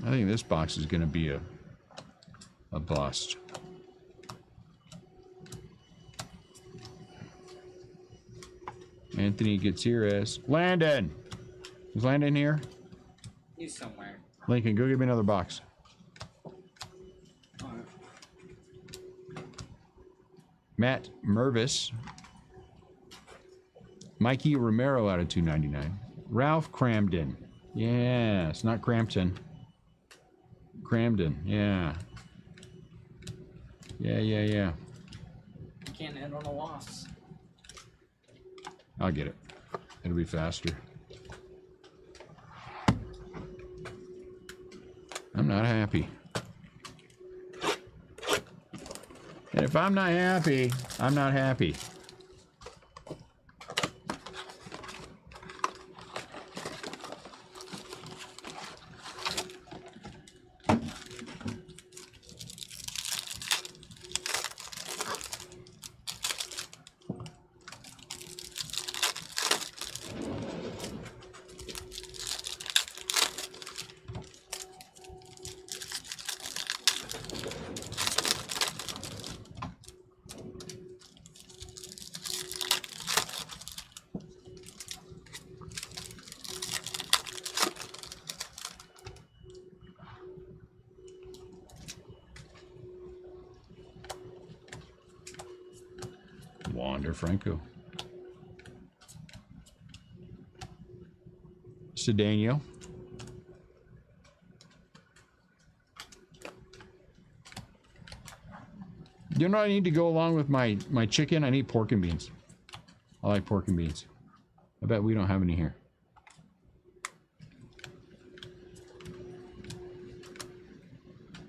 Speaker 1: I think this box is going to be a bust. Anthony Gutierrez. Landon! Is Landon here?
Speaker 7: He's somewhere.
Speaker 1: Lincoln, go get me another box.
Speaker 7: Alright.
Speaker 1: Matt Mervis. Mikey Romero out of 299. Ralph Cramden. Yeah, it's not Crampton. Cramden, yeah. Yeah.
Speaker 7: You can't end on a loss.
Speaker 1: I'll get it. It'll be faster. I'm not happy. And if I'm not happy, I'm not happy. Wander Franco. Cedeno. You know what I need to go along with my chicken? I need pork and beans. I like pork and beans. I bet we don't have any here.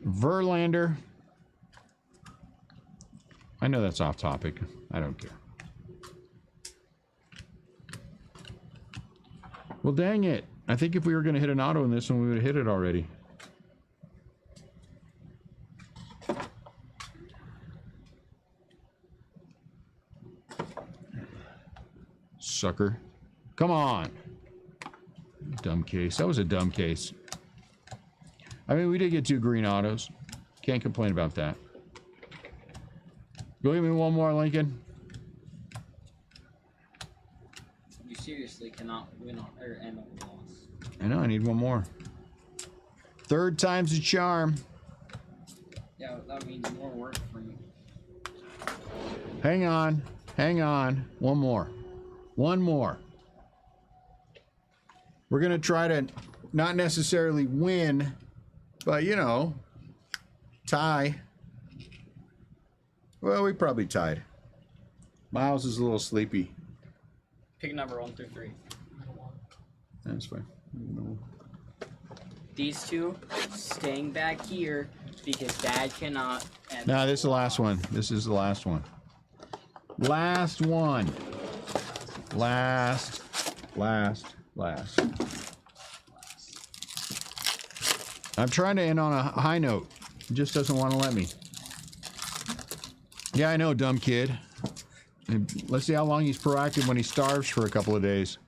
Speaker 1: Verlander. I know that's off topic. I don't care. Well, dang it. I think if we were going to hit an auto in this one, we would have hit it already. Sucker. Come on. Dumb case. That was a dumb case. I mean, we did get 2 green autos. Can't complain about that. Go give me one more, Lincoln.
Speaker 7: You seriously cannot win on or end on a loss.
Speaker 1: I know, I need one more. 3rd time's a charm.
Speaker 7: Yeah, that means more work for you.
Speaker 1: Hang on. Hang on. One more. One more. We're going to try to not necessarily win, but, you know, tie. Well, we probably tied. Miles is a little sleepy.
Speaker 7: Pick number 1 through 3.
Speaker 1: That's fine.
Speaker 7: These two staying back here because Dad cannot.
Speaker 1: No, this is the last one. This is the last one. Last one. Last. I'm trying to end on a high note. It just doesn't want to let me. Yeah, I know, dumb kid. And let's see how long he's proactive when he starves for a couple of days.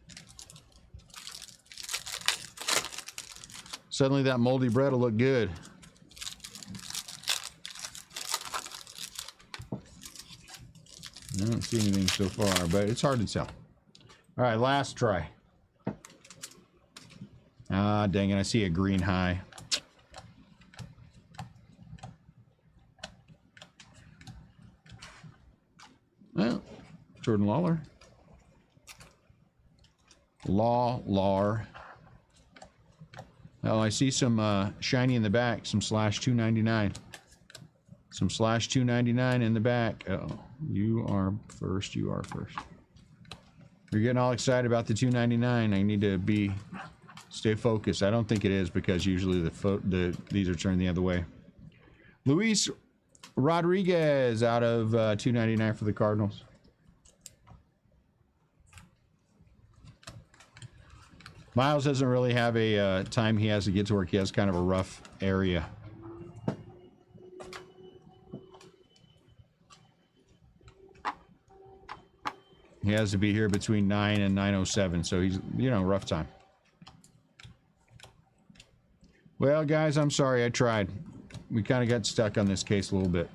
Speaker 1: Suddenly that moldy bread will look good. I don't see anything so far, but it's hard to tell. All right, last try. Ah, dang it, I see a green high. Well, Jordan Lawler. Lawlar. Oh, I see some shiny in the back, some slash 299. Some slash 299 in the back. Uh-oh. You are first. You are first. You're getting all excited about the 299. I need to stay focused. I don't think it is because usually these are turned the other way. Luis Rodriguez out of 299 for the Cardinals. Miles doesn't really have a time he has to get to work. He has kind of a rough area. He has to be here between 9 and 9:07, so he's, you know, rough time. Well, guys, I'm sorry. I tried. We kind of got stuck on this case a little bit.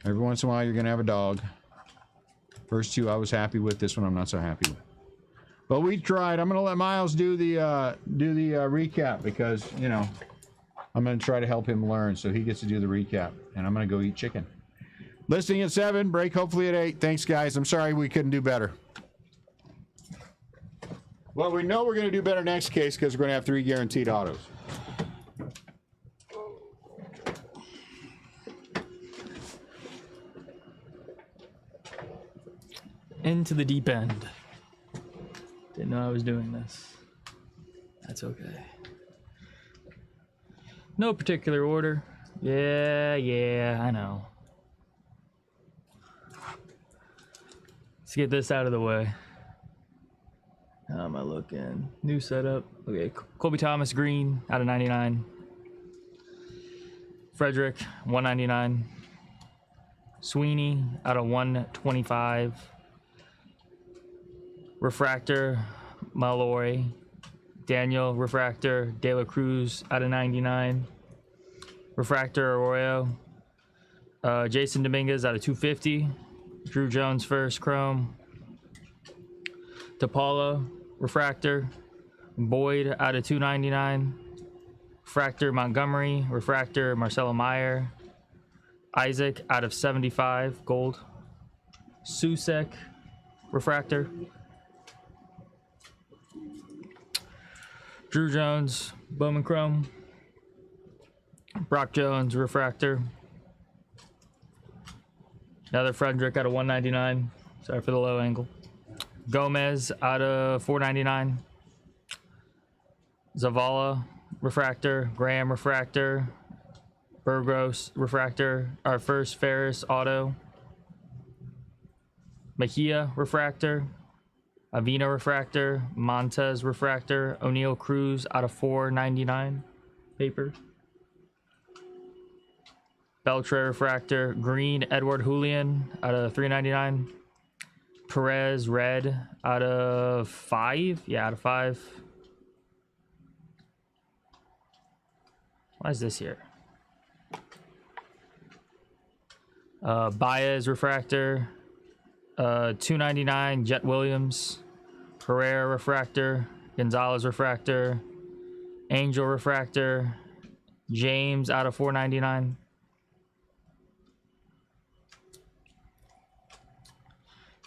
Speaker 1: Every once in a while, you're going to have a dog. First 2 I was happy with. This one I'm not so happy with. But we tried. I'm going to let Miles do the recap because, you know, I'm going to try to help him learn so he gets to do the recap. And I'm going to go eat chicken. Listing at 7, break hopefully at 8. Thanks, guys. I'm sorry we couldn't do better. Well, we know we're going to do better next case because we're going to have 3 guaranteed autos.
Speaker 8: Into the deep end. Didn't know I was doing this. That's okay. No particular order. Yeah, I know. Let's get this out of the way. How am I looking? New setup. Okay, Colby Thomas green out of 99. Frederick 199. Sweeney out of 125. Refractor Malloy. Daniel Refractor De La Cruz out of 99. Refractor Arroyo. Jason Dominguez out of 250. Drew Jones first chrome. DePaula Refractor. Boyd out of 299. Refractor Montgomery. Refractor Marcelo Meyer. Isaac out of 75 gold. Susek Refractor. Drew Jones Bowman chrome. Brock Jones Refractor. Another Frederick out of 199. Sorry for the low angle. Gomez out of 499. Zavala Refractor. Graham Refractor. Burgos Refractor. Our first Ferris auto. Mejia refractor, Avina refractor, Montez refractor, O'Neal Cruz out of 499 paper. Beltre refractor, green Edward Julian out of 399. Perez red out of 5. Yeah, out of 5. Why is this here? Baez refractor, 299 Jet Williams, Herrera refractor, Gonzalez refractor, Angel refractor, James out of 499.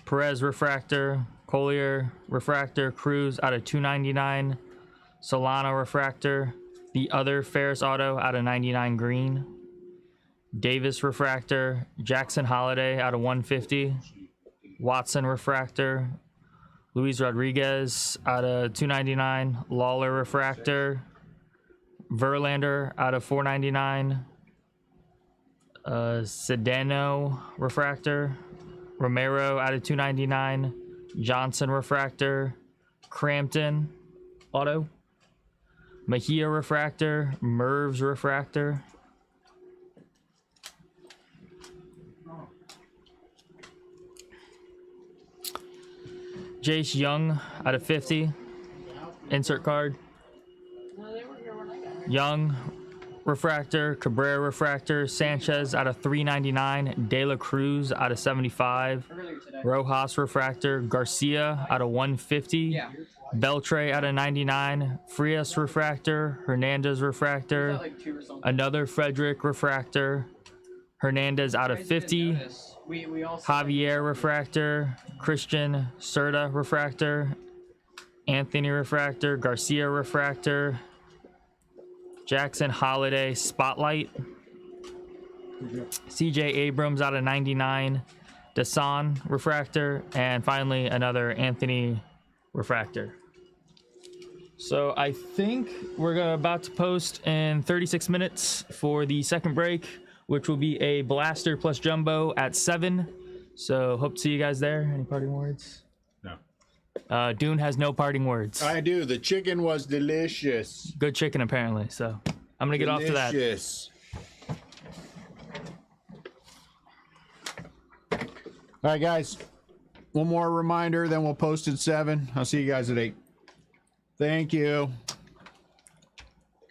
Speaker 8: Perez refractor, Collier refractor, Cruz out of 299, Solano refractor, the other Ferris auto out of 99 green, Davis refractor, Jackson Holiday out of 150, Watson refractor, Luis Rodriguez out of 299, Lawler refractor, Verlander out of 499, Sedano refractor, Romero out of 299, Johnson refractor, Crampton auto, Mejia refractor, Mervs refractor, Jace Young out of 50, insert card, Young refractor, Cabrera refractor, Sanchez out of 399, De La Cruz out of 75,
Speaker 7: Earlier today.
Speaker 8: Rojas refractor, Garcia out of 150,
Speaker 7: Yeah.
Speaker 8: Beltre out of 99, Frias refractor, Hernandez refractor,
Speaker 7: Got like 2 or something.
Speaker 8: another Frederick refractor, Hernandez out of
Speaker 7: You guys didn't
Speaker 8: 50,
Speaker 7: notice. We also
Speaker 8: Javier refractor, Christian Serta refractor, Anthony refractor, Garcia refractor, Jackson Holiday spotlight, CJ Abrams out of 99, Desan refractor, and finally another Anthony refractor. So I think we're about to post in 36 minutes for the second break, which will be a blaster plus jumbo at 7. So hope to see you guys there. Any parting words?
Speaker 1: No.
Speaker 8: Dune has no parting words.
Speaker 1: I do. The chicken was delicious.
Speaker 8: Good chicken apparently. So I'm gonna get off to that.
Speaker 1: Delicious. All right, guys. One more reminder, then we'll post at 7. I'll see you guys at 8. Thank you.